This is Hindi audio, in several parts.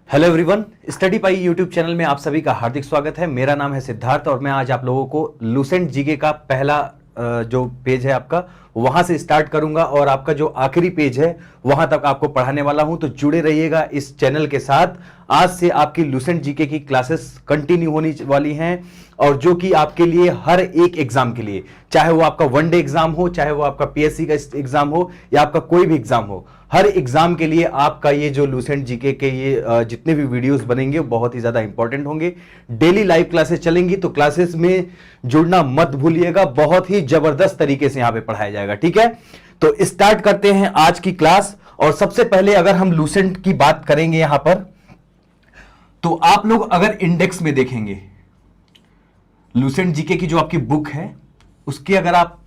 हेलो एवरीवन, स्टडी पाई यूट्यूब चैनल में आप सभी का हार्दिक स्वागत है। मेरा नाम है सिद्धार्थ और मैं आज आप लोगों को लूसेंट जीके का पहला जो पेज है आपका वहां से स्टार्ट करूंगा और आपका जो आखिरी पेज है वहां तक आपको पढ़ाने वाला हूं। तो जुड़े रहिएगा इस चैनल के साथ। आज से आपकी लूसेंट जीके की क्लासेस कंटिन्यू होने वाली हैं और जो कि आपके लिए हर एक एग्जाम के लिए, चाहे वो आपका वनडे एग्जाम हो, चाहे वो आपका पीएससी का एग्जाम हो या आपका कोई भी एग्जाम हो, हर एग्जाम के लिए आपका ये जो लूसेंट जीके के ये जितने भी वीडियोस बनेंगे वो बहुत ही ज्यादा इंपॉर्टेंट होंगे। डेली लाइव क्लासेस चलेंगी तो क्लासेस में जुड़ना मत भूलिएगा। बहुत ही जबरदस्त तरीके से यहां पे पढ़ाया जाएगा, ठीक है। तो स्टार्ट करते हैं आज की क्लास। और सबसे पहले अगर हम लूसेंट की बात करेंगे यहां पर, तो आप लोग अगर इंडेक्स में देखेंगे लूसेंट जीके की जो आपकी बुक है उसकी अगर आप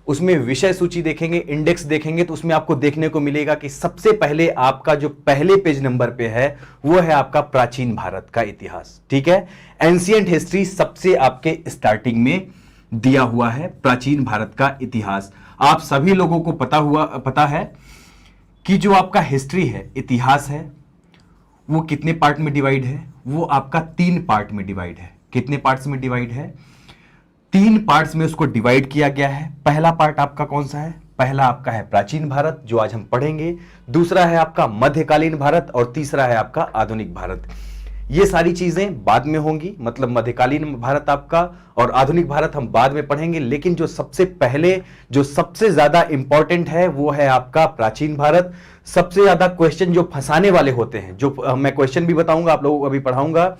उसमें विषय सूची देखेंगे, इंडेक्स देखेंगे, तो उसमें आपको देखने को मिलेगा कि सबसे पहले आपका जो पहले पेज नंबर पे है वो है आपका प्राचीन भारत का इतिहास, ठीक है। एंशिएंट हिस्ट्री सबसे आपके स्टार्टिंग में दिया हुआ है, प्राचीन भारत का इतिहास। आप सभी लोगों को पता है कि जो आपका हिस्ट्री है, इतिहास है, वो कितने पार्ट में डिवाइड है? वो आपका 3 पार्ट में डिवाइड है। कितने पार्ट्स में डिवाइड है? 3 पार्ट्स में उसको डिवाइड किया गया है। पहला पार्ट आपका कौन सा है? पहला आपका है प्राचीन भारत, जो आज हम पढ़ेंगे। दूसरा है आपका मध्यकालीन भारत और तीसरा है आपका आधुनिक भारत। ये सारी चीजें बाद में होंगी, मतलब मध्यकालीन भारत आपका और आधुनिक भारत हम बाद में पढ़ेंगे। लेकिन जो सबसे पहले, जो सबसे ज्यादा इंपॉर्टेंट है वो है आपका प्राचीन भारत। सबसे ज्यादा क्वेश्चन जो फंसाने वाले होते हैं, जो मैं क्वेश्चन भी बताऊंगा आप लोगों को, अभी पढ़ाऊंगा।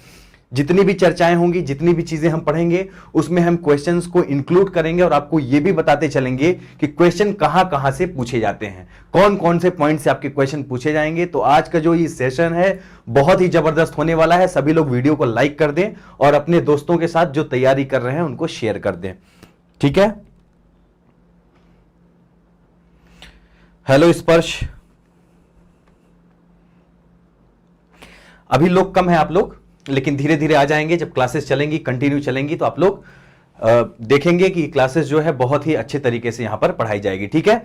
जितनी भी चर्चाएं होंगी, जितनी भी चीजें हम पढ़ेंगे उसमें हम क्वेश्चंस को इंक्लूड करेंगे और आपको यह भी बताते चलेंगे कि क्वेश्चन कहां कहां से पूछे जाते हैं, कौन कौन से पॉइंट से आपके क्वेश्चन पूछे जाएंगे। तो आज का जो ये सेशन है बहुत ही जबरदस्त होने वाला है। सभी लोग वीडियो को लाइक कर दें और अपने दोस्तों के साथ जो तैयारी कर रहे हैं उनको शेयर कर दें, ठीक है। हेलो स्पर्श, अभी लोग कम है आप लोग, लेकिन धीरे धीरे आ जाएंगे। जब क्लासेस चलेंगी, कंटिन्यू चलेंगी, तो आप लोग देखेंगे कि क्लासेस जो है बहुत ही अच्छे तरीके से यहां पर पढ़ाई जाएगी, ठीक है।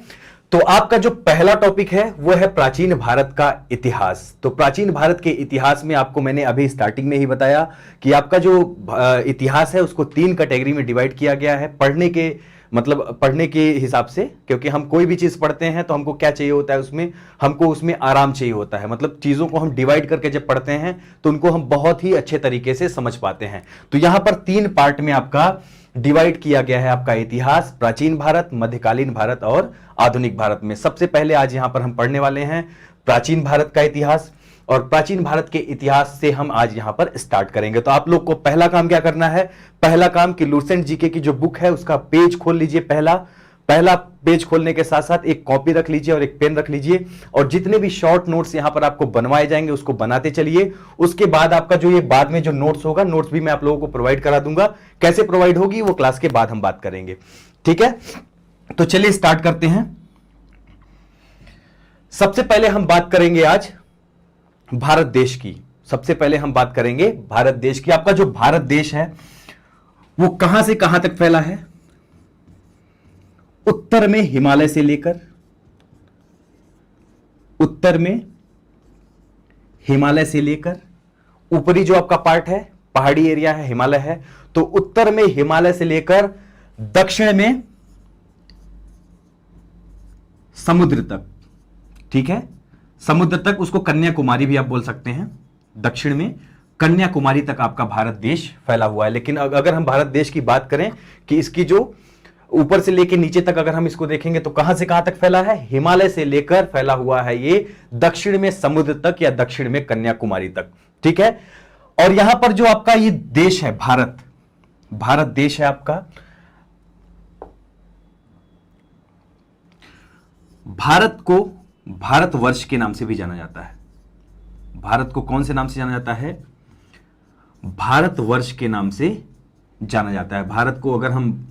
तो आपका जो पहला टॉपिक है वो है प्राचीन भारत का इतिहास। तो प्राचीन भारत के इतिहास में आपको मैंने अभी स्टार्टिंग में ही बताया कि आपका जो इतिहास है उसको 3 कैटेगरी में डिवाइड किया गया है। पढ़ने के हिसाब से, क्योंकि हम कोई भी चीज पढ़ते हैं तो हमको क्या चाहिए होता है उसमें, हमको उसमें आराम चाहिए होता है। मतलब चीजों को हम डिवाइड करके जब पढ़ते हैं तो उनको हम बहुत ही अच्छे तरीके से समझ पाते हैं। तो यहां पर 3 पार्ट में आपका डिवाइड किया गया है आपका इतिहास, प्राचीन भारत, मध्यकालीन भारत और आधुनिक भारत में। सबसे पहले आज यहां पर हम पढ़ने वाले हैं प्राचीन भारत का इतिहास और प्राचीन भारत के इतिहास से हम आज यहां पर स्टार्ट करेंगे। तो आप लोग को पहला काम क्या करना है? पहला काम कि लूसेंट जीके की जो बुक है उसका पेज खोल लीजिए। पहला पेज खोलने के साथ साथ एक कॉपी रख लीजिए और एक पेन रख लीजिए और जितने भी शॉर्ट नोट्स यहां पर आपको बनवाए जाएंगे उसको बनाते चलिए। उसके बाद आपका जो ये बाद में जो नोट्स होगा, नोट्स भी मैं आप लोगों को प्रोवाइड करा दूंगा। कैसे प्रोवाइड होगी वो क्लास के बाद हम बात करेंगे, ठीक है। तो चलिए स्टार्ट करते हैं। सबसे पहले हम बात करेंगे आज भारत देश की। सबसे पहले हम बात करेंगे भारत देश की। आपका जो भारत देश है वो कहां से कहां तक फैला है? उत्तर में हिमालय से लेकर, उत्तर में हिमालय से लेकर ऊपरी जो आपका पार्ट है, पहाड़ी एरिया है, हिमालय है, तो उत्तर में हिमालय से लेकर दक्षिण में समुद्र तक, ठीक है। समुद्र तक, उसको कन्याकुमारी भी आप बोल सकते हैं। दक्षिण में कन्याकुमारी तक आपका भारत देश फैला हुआ है। लेकिन अगर हम भारत देश की बात करें कि इसकी जो ऊपर से लेकर नीचे तक अगर हम इसको देखेंगे तो कहां से कहां तक फैला है? हिमालय से लेकर फैला हुआ है ये दक्षिण में समुद्र तक या दक्षिण में कन्याकुमारी तक, ठीक है। और यहां पर जो आपका ये देश है भारत देश है आपका। भारत को भारतवर्ष के नाम से भी जाना जाता है। भारत को कौन से नाम से जाना जाता है? भारतवर्ष के नाम से जाना जाता है। भारत को अगर हम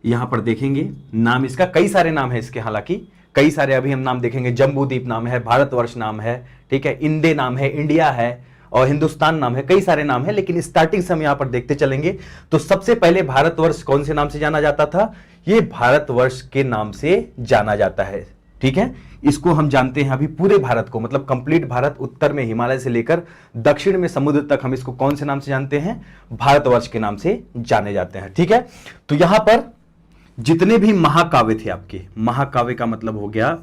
यहां पर देखेंगे, नाम इसका कई सारे नाम है इसके, हालांकि कई सारे अभी हम नाम देखेंगे। जम्बूद्वीप नाम है, भारतवर्ष नाम है, ठीक है, इंडे नाम है, इंडिया है और हिंदुस्तान नाम है, कई सारे नाम है। लेकिन स्टार्टिंग से हम यहां पर देखते चलेंगे तो सबसे पहले भारतवर्ष कौन से नाम से जाना जाता था? ये भारतवर्ष के नाम से जाना जाता है। ठीक है, इसको हम जानते हैं अभी पूरे भारत को, मतलब कंप्लीट भारत, उत्तर में हिमालय से लेकर दक्षिण में समुद्र तक, हम इसको कौन से नाम से जानते हैं? भारतवर्ष के नाम से जाने जाते हैं। ठीक है, तो यहां पर जितने भी महाकाव्य थे आपके, महाकाव्य का मतलब हो गया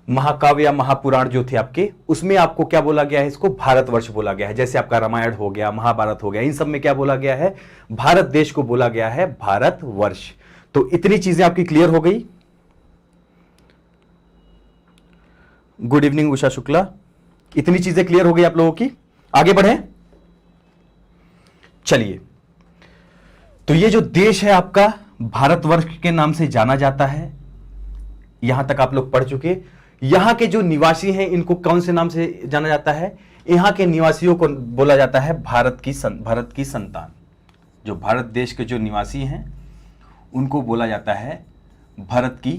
महाकाव्य या महापुराण जो थे आपके, उसमें आपको क्या बोला गया है? इसको भारतवर्ष बोला गया है। जैसे आपका रामायण हो गया, महाभारत हो गया, इन सब में क्या बोला गया है? भारत देश को बोला गया है भारतवर्ष। तो इतनी चीजें आपकी क्लियर हो गई। गुड इवनिंग उषा शुक्ला, इतनी चीजें क्लियर हो गई आप लोगों की। आगे बढ़े, चलिए। तो ये जो देश है आपका भारतवर्ष के नाम से जाना जाता है, यहां तक आप लोग पढ़ चुके। यहां के जो निवासी हैं इनको कौन से नाम से जाना जाता है? यहां के निवासियों को बोला जाता है भारत की संतान। जो भारत देश के जो निवासी हैं उनको बोला जाता है भारत की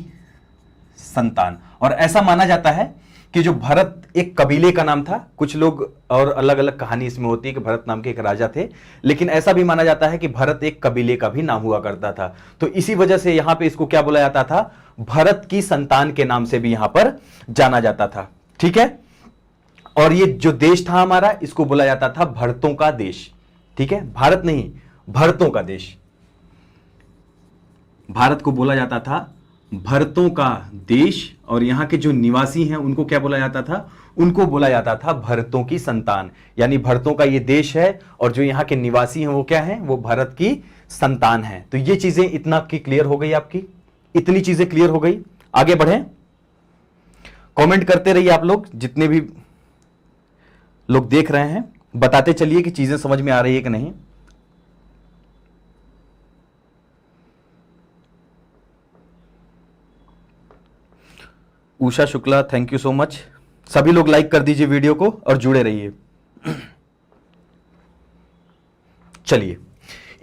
संतान। और ऐसा माना जाता है कि जो भरत एक कबीले का नाम था, कुछ लोग और अलग अलग कहानी इसमें होती है कि भरत नाम के एक राजा थे, लेकिन ऐसा भी माना जाता है कि भरत एक कबीले का भी नाम हुआ करता था। तो इसी वजह से यहां पे इसको क्या बोला जाता था? भरत की संतान के नाम से भी यहां पर जाना जाता था। ठीक है, और ये जो देश था हमारा, इसको बोला जाता था भरतों का देश। ठीक है, भारत नहीं, भरतों का देश। भारत को बोला जाता था भरतों का देश, और यहां के जो निवासी हैं उनको क्या बोला जाता था? उनको बोला जाता था भरतों की संतान। यानी भरतों का ये देश है और जो यहां के निवासी हैं वो क्या है? वो भरत की संतान है। तो ये चीजें इतना आपकी क्लियर हो गई, आपकी इतनी चीजें क्लियर हो गई। आगे बढ़े, कमेंट करते रहिए आप लोग, जितने भी लोग देख रहे हैं बताते चलिए कि चीजें समझ में आ रही है कि नहीं। Usha Shukla, thank you so much. सभी लोग लाइक कर दीजिए वीडियो को और जुड़े रहिए। चलिए,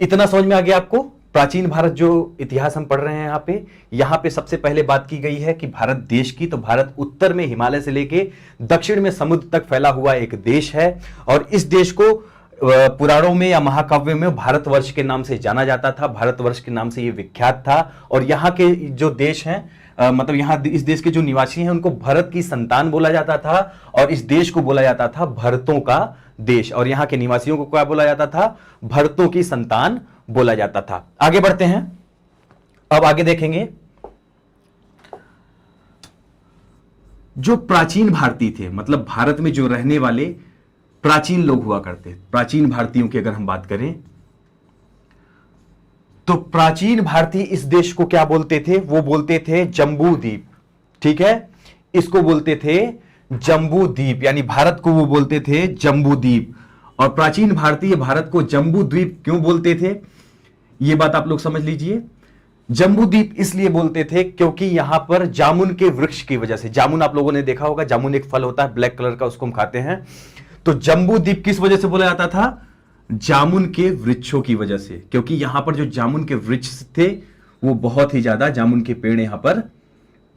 इतना समझ में आ गया आपको। प्राचीन भारत जो इतिहास हम पढ़ रहे हैं यहां पे सबसे पहले बात की गई है कि भारत देश की। तो भारत उत्तर में हिमालय से लेके दक्षिण में समुद्र तक फैला हुआ एक देश है, और इस देश को पुराणों में या महाकाव्य में भारतवर्ष के नाम से जाना जाता था। भारतवर्ष के नाम से ये विख्यात था। और यहाँ के जो देश हैं, मतलब यहाँ इस देश के जो निवासी हैं उनको भरत की संतान बोला जाता था, और इस देश को बोला जाता था भरतों का देश। और यहाँ के निवासियों को क्या बोला जाता था? भरतों की संतान बोला जाता था। आगे बढ़ते हैं, अब आगे देखेंगे। जो प्राचीन भारतीय थे, मतलब भारत में जो रहने वाले प्राचीन लोग हुआ करते, प्राचीन भारतीयों की अगर हम बात करें, तो प्राचीन भारतीय इस देश को क्या बोलते थे? वो बोलते थे जम्बू द्वीप। ठीक है, इसको बोलते थे जम्बू द्वीप, यानी भारत को वो बोलते थे जम्बू द्वीप। और प्राचीन भारतीय भारत को जम्बू द्वीप क्यों बोलते थे, ये बात आप लोग समझ लीजिए। जम्बू द्वीप इसलिए बोलते थे क्योंकि यहां पर जामुन के वृक्ष की वजह से, जामुन आप लोगों ने देखा होगा, जामुन एक फल होता है ब्लैक कलर का, उसको हम खाते हैं। तो जम्बू द्वीप किस वजह से बोला जाता था? जामुन के वृक्षों की वजह से, क्योंकि यहां पर जो जामुन के वृक्ष थे वो बहुत ही ज्यादा जामुन के पेड़ यहां पर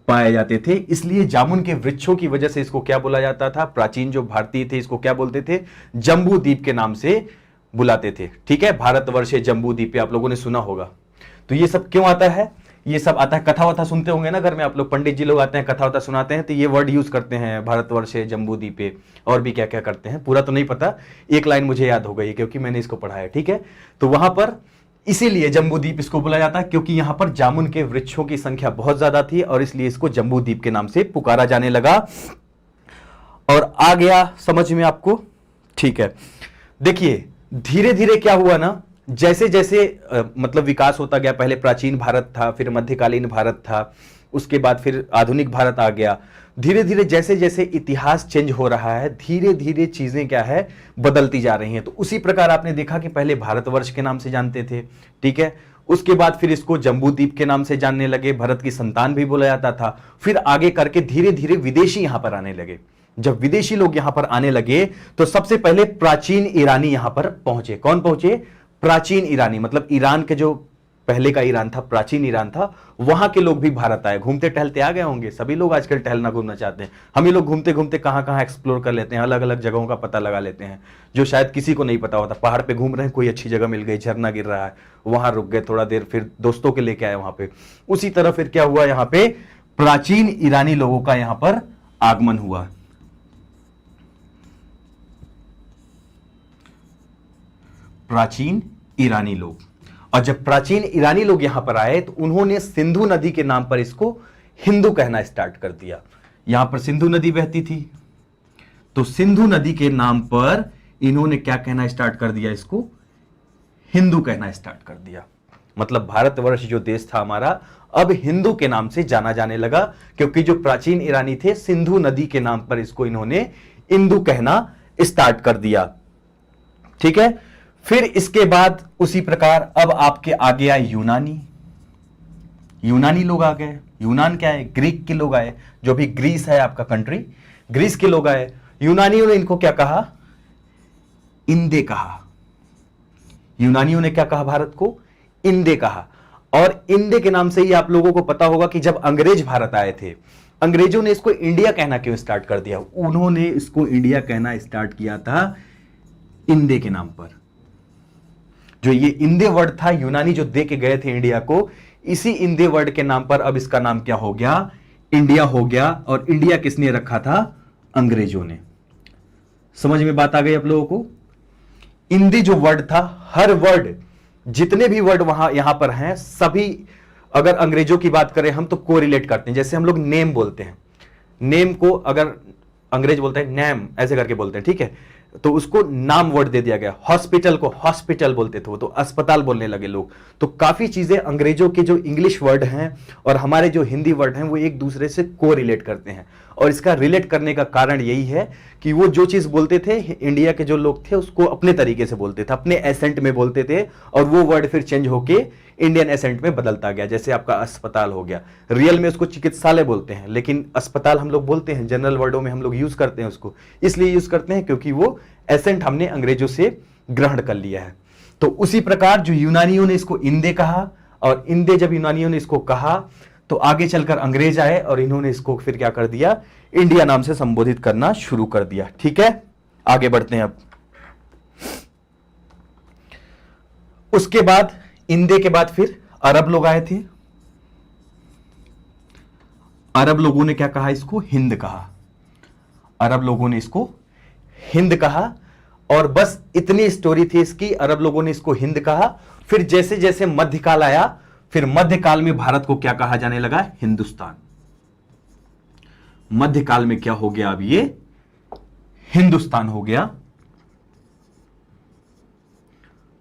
पाए जाते थे, इसलिए जामुन के वृक्षों की वजह से इसको क्या बोला जाता था? प्राचीन जो भारतीय थे इसको क्या बोलते थे? जम्बू द्वीप के नाम से बुलाते थे। ठीक है, भारतवर्ष जम्बू द्वीप आप लोगों ने सुना होगा। तो ये सब क्यों आता है? ये सब आता है, कथा वथा सुनते होंगे ना घर में आप लोग, पंडित जी लोग आते हैं कथा वथा सुनाते हैं, तो ये वर्ड यूज करते हैं, भारतवर्ष जम्बू द्वीप, और भी क्या क्या करते हैं, पूरा तो नहीं पता, एक लाइन मुझे याद हो गई क्योंकि मैंने इसको पढ़ा है। ठीक है, तो वहां पर इसीलिए जम्बू द्वीप इसको बोला जाता है, क्योंकि यहां पर जामुन के वृक्षों की संख्या बहुत ज्यादा थी, और इसलिए इसको जम्बू द्वीप के नाम से पुकारा जाने लगा। और आ गया समझ में आपको? ठीक है, देखिए धीरे धीरे क्या हुआ ना, जैसे जैसे मतलब विकास होता गया, पहले प्राचीन भारत था, फिर मध्यकालीन भारत था, उसके बाद फिर आधुनिक भारत आ गया। धीरे धीरे जैसे जैसे इतिहास चेंज हो रहा है, धीरे धीरे चीजें क्या है, बदलती जा रही हैं। तो उसी प्रकार आपने देखा कि पहले भारतवर्ष के नाम से जानते थे। ठीक है, उसके बाद फिर इसको जम्बू द्वीप के नाम से जानने लगे, भरत की संतान भी बोला जाता था। फिर आगे करके धीरे धीरे विदेशी यहां पर आने लगे। जब विदेशी लोग यहां पर आने लगे तो सबसे पहले प्राचीन ईरानी यहां पर पहुंचे। कौन पहुंचे? प्राचीन ईरानी, मतलब ईरान के जो पहले का ईरान था, प्राचीन ईरान था, वहां के लोग भी भारत आए, घूमते टहलते आ गए होंगे। सभी लोग आजकल टहलना घूमना चाहते हैं। हम ही लोग घूमते घूमते कहां कहां एक्सप्लोर कर लेते हैं, अलग अलग जगहों का पता लगा लेते हैं जो शायद किसी को नहीं पता होता। पहाड़ पे घूम रहे हैं, कोई अच्छी जगह मिल गई, झरना गिर रहा है, वहां रुक गए थोड़ा देर, फिर दोस्तों के लेके आए वहां पे। उसी तरह फिर क्या हुआ, यहां पे प्राचीन ईरानी लोगों का यहां पर आगमन हुआ। प्राचीन ईरानी लोग, और जब प्राचीन ईरानी लोग यहां पर आए तो उन्होंने सिंधु नदी के नाम पर इसको हिंदू कहना स्टार्ट कर दिया। यहां पर सिंधु नदी बहती थी, तो सिंधु नदी के नाम पर इन्होंने क्या कहना स्टार्ट कर दिया, इसको हिंदू कहना स्टार्ट कर दिया। मतलब भारतवर्ष जो देश था हमारा अब हिंदू के नाम से जाना जाने लगा, क्योंकि जो प्राचीन ईरानी थे सिंधु नदी के नाम पर इसको इन्होंने हिंदू कहना स्टार्ट कर दिया। ठीक है, फिर इसके बाद उसी प्रकार अब आपके आगे आए यूनानी। यूनानी लोग आ गए। यूनान क्या है, ग्रीक के लोग आए, जो भी ग्रीस है आपका कंट्री, ग्रीस के लोग आए। यूनानियों ने इनको क्या कहा, इंदे कहा। यूनानियों ने क्या कहा, भारत को इंदे कहा। और इंदे के नाम से ही आप लोगों को पता होगा कि जब अंग्रेज भारत आए थे, अंग्रेजों ने इसको इंडिया कहना क्यों स्टार्ट कर दिया। उन्होंने इसको इंडिया कहना स्टार्ट किया था इंदे के नाम पर। जो ये इंदे वर्ड था, यूनानी जो दे के गए थे इंडिया को, इसी इंदे वर्ड के नाम पर अब इसका नाम क्या हो गया, इंडिया हो गया। और इंडिया किसने रखा था, अंग्रेजों ने। समझ में बात आ गई आप लोगों को। इंदी जो वर्ड था, हर वर्ड, जितने भी वर्ड वहां यहां पर हैं, सभी अगर अंग्रेजों की बात करें हम तो कोरिलेट करते हैं। जैसे हम लोग नेम बोलते हैं, नेम को अगर अंग्रेज बोलते हैं नैम, ऐसे करके बोलते हैं, ठीक है, तो उसको नाम वर्ड दे दिया गया। हॉस्पिटल को हॉस्पिटल बोलते थे, वो तो अस्पताल बोलने लगे लोग। तो काफी चीजें अंग्रेजों के जो इंग्लिश वर्ड हैं और हमारे जो हिंदी वर्ड हैं वो एक दूसरे से को रिलेट करते हैं। और इसका रिलेट करने का कारण यही है कि वो जो चीज बोलते थे, इंडिया के जो लोग थे उसको अपने तरीके से बोलते थे, अपने एसेंट में बोलते थे, और वो वर्ड फिर चेंज होके इंडियन एसेंट में बदलता गया। जैसे आपका अस्पताल हो गया, रियल में उसको चिकित्सालय बोलते हैं, लेकिन अस्पताल हम लोग बोलते हैं, जनरल वर्डों में हम लोग यूज करते हैं उसको। इसलिए यूज करते हैं क्योंकि वो एसेंट हमने अंग्रेजों से ग्रहण कर लिया है। तो उसी प्रकार जो यूनानियों ने इसको इंदे कहा, और इंदे जब यूनानियों ने इसको कहा तो आगे चलकर अंग्रेज आए और इन्होंने इसको फिर क्या कर दिया, इंडिया नाम से संबोधित करना शुरू कर दिया। ठीक है, आगे बढ़ते हैं अब। उसके बाद इंदे के बाद फिर अरब लोग आए थे। अरब लोगों ने क्या कहा, इसको हिंद कहा। अरब लोगों ने इसको हिंद कहा, और बस इतनी स्टोरी थी इसकी। अरब लोगों ने इसको हिंद कहा। फिर जैसे जैसे मध्यकाल आया, फिर मध्यकाल में भारत को क्या कहा जाने लगा, हिंदुस्तान। मध्यकाल में क्या हो गया, अब ये हिंदुस्तान हो गया।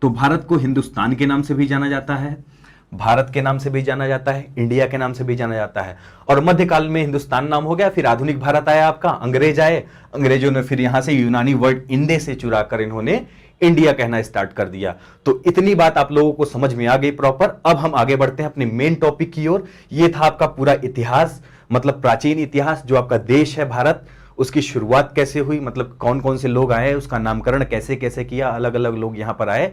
तो भारत को हिंदुस्तान के नाम से भी जाना जाता है, भारत के नाम से भी जाना जाता है, इंडिया के नाम से भी जाना जाता है। और मध्यकाल में हिंदुस्तान नाम हो गया। फिर आधुनिक भारत आया आपका, अंग्रेज आए, अंग्रेजों ने फिर यहां से यूनानी वर्ड इंडे से चुरा कर इन्होंने इंडिया कहना स्टार्ट कर दिया। तो इतनी बात आप लोगों को समझ में आ गई प्रॉपर। अब हम आगे बढ़ते हैं अपने मेन टॉपिक की ओर। ये था आपका पूरा इतिहास, मतलब प्राचीन इतिहास, जो आपका देश है भारत, उसकी शुरुआत कैसे हुई, मतलब कौन कौन से लोग आए, उसका नामकरण कैसे कैसे किया, अलग अलग लोग यहां पर आए।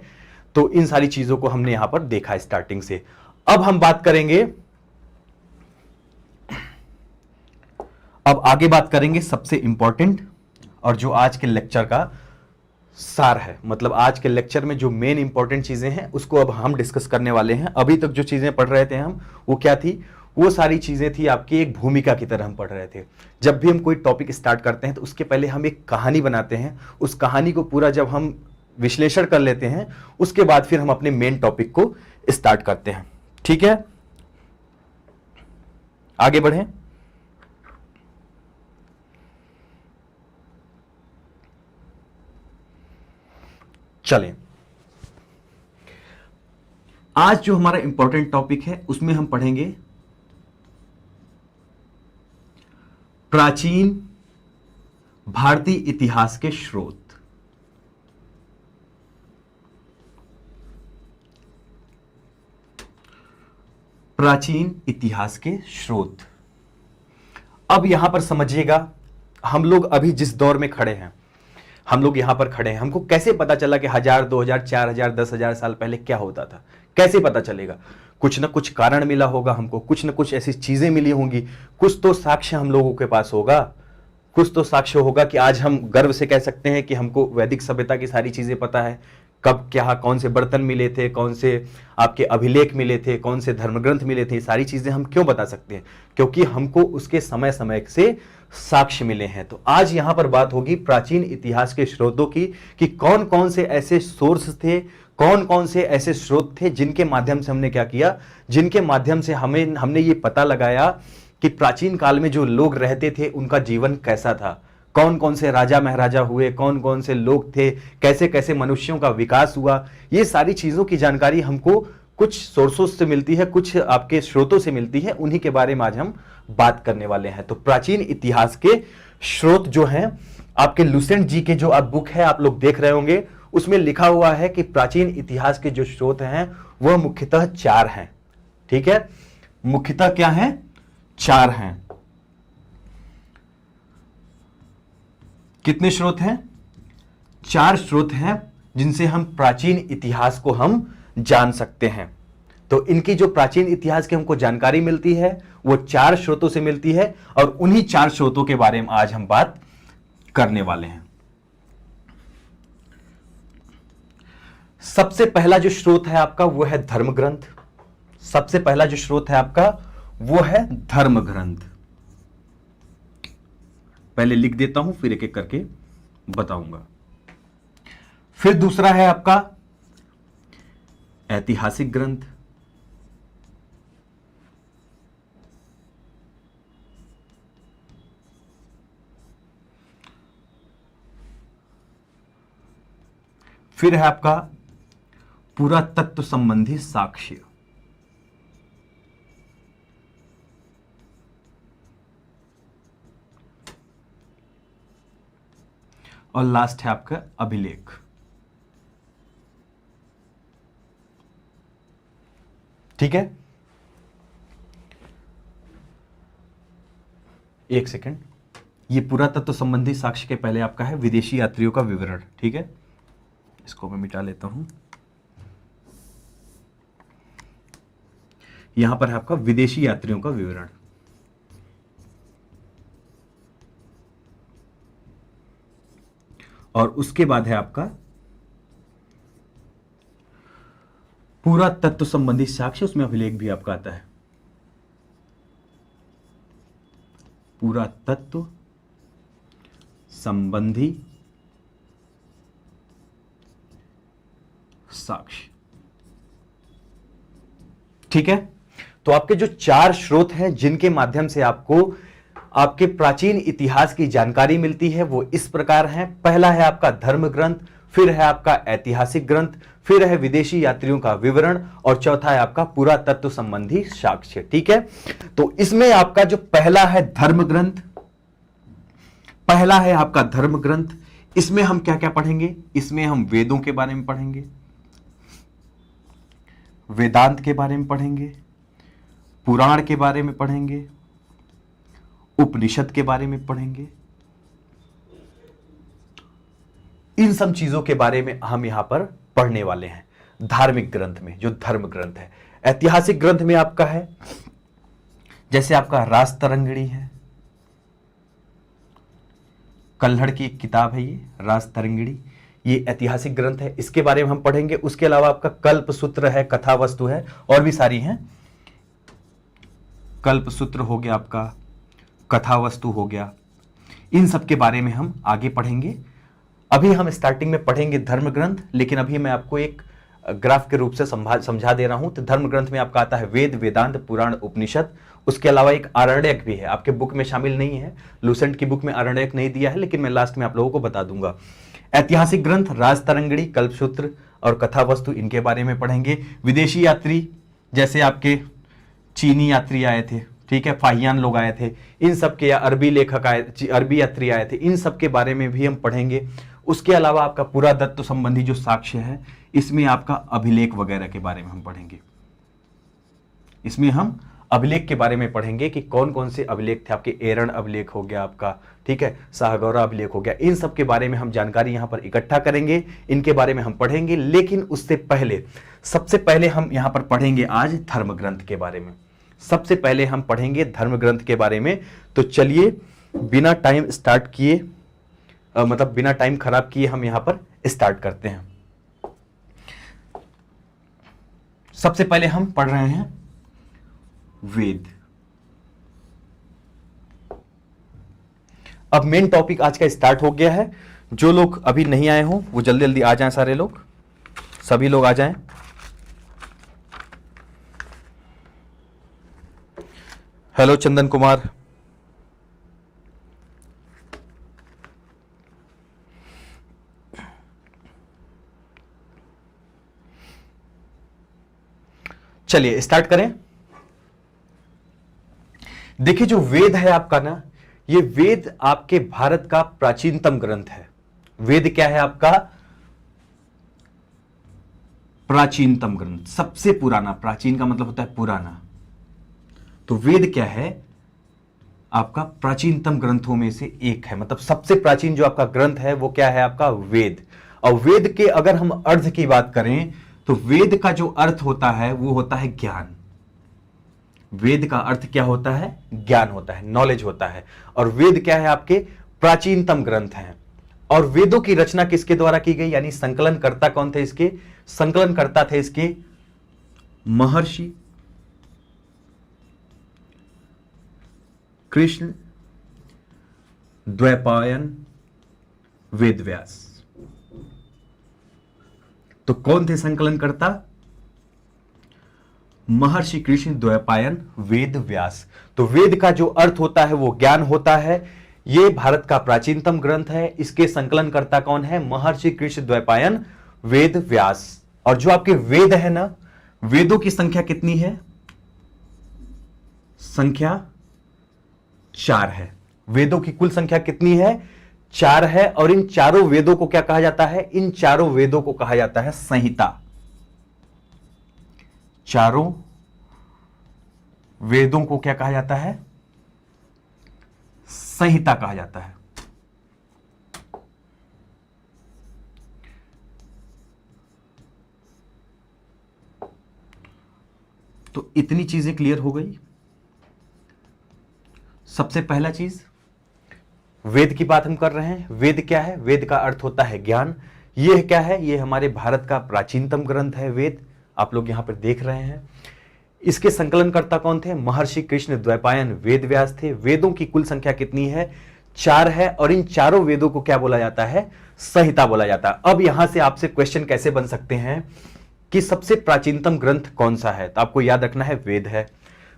तो इन सारी चीजों को हमने यहां पर देखा स्टार्टिंग से। अब हम बात करेंगे, अब आगे बात करेंगे सबसे इंपॉर्टेंट और जो आज के लेक्चर का सार है, मतलब आज के लेक्चर में जो मेन इंपॉर्टेंट चीजें हैं उसको अब हम डिस्कस करने वाले हैं। अभी तक जो चीजें पढ़ रहे थे हम, वो क्या थी, वो सारी चीजें थी आपकी एक भूमिका की तरह हम पढ़ रहे थे। जब भी हम कोई टॉपिक स्टार्ट करते हैं तो उसके पहले हम एक कहानी बनाते हैं। उस कहानी को पूरा जब हम विश्लेषण कर लेते हैं, उसके बाद फिर हम अपने मेन टॉपिक को स्टार्ट करते हैं। ठीक है, आगे बढ़ें। चलें, आज जो हमारा इंपॉर्टेंट टॉपिक है उसमें हम पढ़ेंगे प्राचीन भारतीय इतिहास के स्रोत। प्राचीन इतिहास के स्रोत। अब यहां पर समझिएगा, हम लोग अभी जिस दौर में खड़े हैं, हम लोग यहां पर खड़े हैं, हमको कैसे पता चला कि 1000, 2000, 4000, 10,000 साल पहले क्या होता था? कैसे पता चलेगा? कुछ ना कुछ कारण मिला होगा हमको, कुछ ना कुछ ऐसी चीजें मिली होंगी, कुछ तो साक्ष्य हम लोगों के पास होगा, कुछ तो साक्ष्य होगा कि आज हम गर्व से कह सकते हैं कि हमको वैदिक सभ्यता की सारी चीजें पता है। कब क्या, कौन से बर्तन मिले थे, कौन से आपके अभिलेख मिले थे, कौन से धर्मग्रंथ मिले थे, सारी चीजें हम क्यों बता सकते हैं? क्योंकि हमको उसके समय समय से साक्ष्य मिले हैं। तो आज यहां पर बात होगी प्राचीन इतिहास के स्रोतों की, कि कौन कौन से ऐसे सोर्स थे, कौन कौन से ऐसे स्रोत थे जिनके माध्यम से हमने क्या किया, जिनके माध्यम से हमने ये पता लगाया कि प्राचीन काल में जो लोग रहते थे उनका जीवन कैसा था, कौन कौन से राजा महाराजा हुए, कौन कौन से लोग थे, कैसे कैसे मनुष्यों का विकास हुआ। ये सारी चीजों की जानकारी हमको कुछ सोर्सों से मिलती है, कुछ आपके स्रोतों से मिलती है, उन्हीं के बारे में आज हम बात करने वाले हैं। तो प्राचीन इतिहास के स्रोत जो हैं, आपके लुसेंट जी के जो आप बुक है आप लोग देख रहे होंगे, उसमें लिखा हुआ है कि प्राचीन इतिहास के जो स्रोत हैं वह मुख्यतः 4 हैं। ठीक है, मुख्यतः क्या है? 4 हैं। कितने स्रोत हैं? 4 स्रोत हैं जिनसे हम प्राचीन इतिहास को हम जान सकते हैं। तो इनकी जो प्राचीन इतिहास की हमको जानकारी मिलती है वो 4 स्रोतों से मिलती है, और उन्हीं 4 स्रोतों के बारे में आज हम बात करने वाले हैं। सबसे पहला जो स्रोत है आपका वो है धर्म ग्रंथ। सबसे पहला जो स्रोत है आपका वो है धर्म ग्रंथ। पहले लिख देता हूं, फिर एक एक करके बताऊंगा। फिर दूसरा है आपका ऐतिहासिक ग्रंथ। फिर है आपका पुरातत्व संबंधी साक्ष्य। और लास्ट है आपका अभिलेख। ठीक है, एक सेकंड, ये पुरातत्व संबंधी साक्ष्य के पहले आपका है विदेशी यात्रियों का विवरण। ठीक है, इसको मैं मिटा लेता हूं। यहां पर है आपका विदेशी यात्रियों का विवरण। और उसके बाद है आपका पुरातत्व संबंधी साक्ष्य, उसमें अभिलेख भी आपका आता है। पुरातत्व संबंधी साक्ष्य। ठीक है, तो आपके जो 4 स्रोत हैं जिनके माध्यम से आपको आपके प्राचीन इतिहास की जानकारी मिलती है वो इस प्रकार हैं। पहला है आपका धर्म ग्रंथ, फिर है आपका ऐतिहासिक ग्रंथ, फिर है विदेशी यात्रियों का विवरण, और चौथा है आपका पुरातत्व संबंधी साक्ष्य। ठीक है, तो इसमें आपका जो पहला है धर्म ग्रंथ, पहला है आपका धर्म ग्रंथ, इसमें हम क्या क्या पढ़ेंगे? इसमें हम वेदों के बारे में पढ़ेंगे, वेदांत के बारे में पढ़ेंगे, पुराण के बारे में पढ़ेंगे, उपनिषद के बारे में पढ़ेंगे। इन सब चीजों के बारे में हम यहां पर पढ़ने वाले हैं धार्मिक ग्रंथ में, जो धर्म ग्रंथ है। ऐतिहासिक ग्रंथ में आपका है जैसे आपका राजतरंगिणी है, कल्हड़ की एक किताब है ये राजतरंगिणी, ये ऐतिहासिक ग्रंथ है, इसके बारे में हम पढ़ेंगे। उसके अलावा आपका कल्पसूत्र है, कथा वस्तु है, और भी सारी हैं। कल्पसूत्र हो गया आपका, कथा वस्तु हो गया, इन सब के बारे में हम आगे पढ़ेंगे। अभी हम स्टार्टिंग में पढ़ेंगे धर्म ग्रंथ, लेकिन अभी मैं आपको एक ग्राफ के रूप से समझा दे रहा हूं। तो धर्म ग्रंथ में आपका आता है वेद, वेदांत, पुराण, उपनिषद। उसके अलावा एक आरण्यक भी है, आपके बुक में शामिल नहीं है, लुसेंट की बुक में आरण्यक नहीं दिया है, लेकिन मैं लास्ट में आप लोगों को बता दूंगा। ऐतिहासिक ग्रंथ राजतरंगिणी, कल्पसूत्र और कथा वस्तु, इनके बारे में पढ़ेंगे। विदेशी यात्री जैसे आपके चीनी यात्री आए थे, ठीक है, फाहियान लोग आए थे, इन सब के, या अरबी लेखक आए, अरबी यात्री आए थे, इन सब के बारे में भी हम पढ़ेंगे। उसके अलावा आपका पुरातत्व संबंधी जो साक्ष्य है, इसमें आपका अभिलेख वगैरह के बारे में हम पढ़ेंगे। इसमें हम अभिलेख के बारे में पढ़ेंगे कि कौन कौन से अभिलेख थे आपके। एरण अभिलेख हो गया आपका, ठीक है, शाहगौरा अभिलेख हो गया, इन सब के बारे में हम जानकारी यहां पर इकट्ठा करेंगे, इनके बारे में हम पढ़ेंगे। लेकिन उससे पहले सबसे पहले हम यहां पर पढ़ेंगे आज धर्म ग्रंथ के बारे में। सबसे पहले हम पढ़ेंगे धर्म ग्रंथ के बारे में। तो चलिए बिना टाइम स्टार्ट किए, मतलब बिना टाइम खराब किए हम यहां पर स्टार्ट करते हैं। सबसे पहले हम पढ़ रहे हैं वेद। अब मेन टॉपिक आज का स्टार्ट हो गया है। जो लोग अभी नहीं आए हों वो जल्दी जल्दी आ जाएं, सारे लोग, सभी लोग आ जाएं। हेलो चंदन कुमार, चलिए स्टार्ट करें। देखिए जो वेद है आपका ना, ये वेद आपके भारत का प्राचीनतम ग्रंथ है। वेद क्या है आपका? प्राचीनतम ग्रंथ, सबसे पुराना। प्राचीन का मतलब होता है पुराना। तो वेद क्या है? आपका प्राचीनतम ग्रंथों में से एक है, मतलब सबसे प्राचीन जो आपका ग्रंथ है वो क्या है आपका? वेद। और वेद के अगर हम अर्थ की बात करें तो वेद का जो अर्थ होता है वो होता है ज्ञान। वेद का अर्थ क्या होता है? ज्ञान होता है, नॉलेज होता है। और वेद क्या है? आपके प्राचीनतम ग्रंथ हैं। और वेदों की रचना किसके द्वारा की गई, यानी संकलनकर्ता कौन थे इसके? संकलनकर्ता थे इसके महर्षि कृष्ण द्वैपायन वेदव्यास। तो कौन थे संकलनकर्ता? महर्षि कृष्ण द्वैपायन वेदव्यास। तो वेद का जो अर्थ होता है वो ज्ञान होता है। ये भारत का प्राचीनतम ग्रंथ है। इसके संकलनकर्ता कौन है? महर्षि कृष्ण द्वैपायन वेदव्यास। और जो आपके वेद है ना, वेदों की संख्या कितनी है? संख्या 4 है। वेदों की कुल संख्या कितनी है? 4 है। और इन चारों वेदों को क्या कहा जाता है? इन चारों वेदों को कहा जाता है संहिता। चारों वेदों को क्या कहा जाता है? संहिता कहा जाता है। तो इतनी चीजें क्लियर हो गई। सबसे पहला चीज, वेद की बात हम कर रहे हैं। वेद क्या है? वेद का अर्थ होता है ज्ञान। ये क्या है? ये हमारे भारत का प्राचीनतम ग्रंथ है वेद, आप लोग यहां पर देख रहे हैं। इसके संकलनकर्ता कौन थे? महर्षि कृष्ण द्वैपायन वेदव्यास थे। वेदों की कुल संख्या कितनी है? 4 है। और इन चारों वेदों को क्या बोला जाता है? संहिता बोला जाता है। अब यहां से आपसे क्वेश्चन कैसे बन सकते हैं कि सबसे प्राचीनतम ग्रंथ कौन सा है? तो आपको याद रखना है वेद है।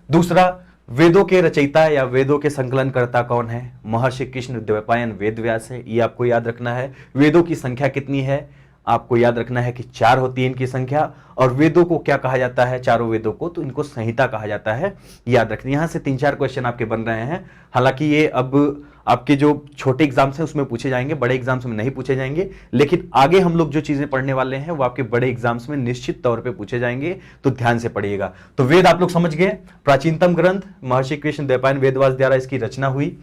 दूसरा, वेदों के रचयिता या वेदों के संकलनकर्ता कौन है? महर्षि कृष्ण द्वैपायन वेदव्यास है, ये आपको याद रखना है। वेदों की संख्या कितनी है? आपको याद रखना है कि 4 होती है इनकी संख्या। और वेदों को क्या कहा जाता है? चारों वेदों को, तो इनको संहिता कहा जाता है। याद रखना। यहां से 3-4 क्वेश्चन आपके बन रहे हैं। हालांकि ये अब आपके जो छोटे एग्जाम्स हैं उसमें पूछे जाएंगे, बड़े एग्जाम्स में नहीं पूछे जाएंगे। लेकिन आगे हम लोग जो चीजें पढ़ने वाले हैं वो आपके बड़े एग्जाम्स में निश्चित तौर पे पूछे जाएंगे, तो ध्यान से पढ़िएगा। तो वेद आप लोग समझ गए, प्राचीनतम ग्रंथ, महर्षि कृष्ण द्वैपायन वेदव्यास द्वारा इसकी रचना हुई,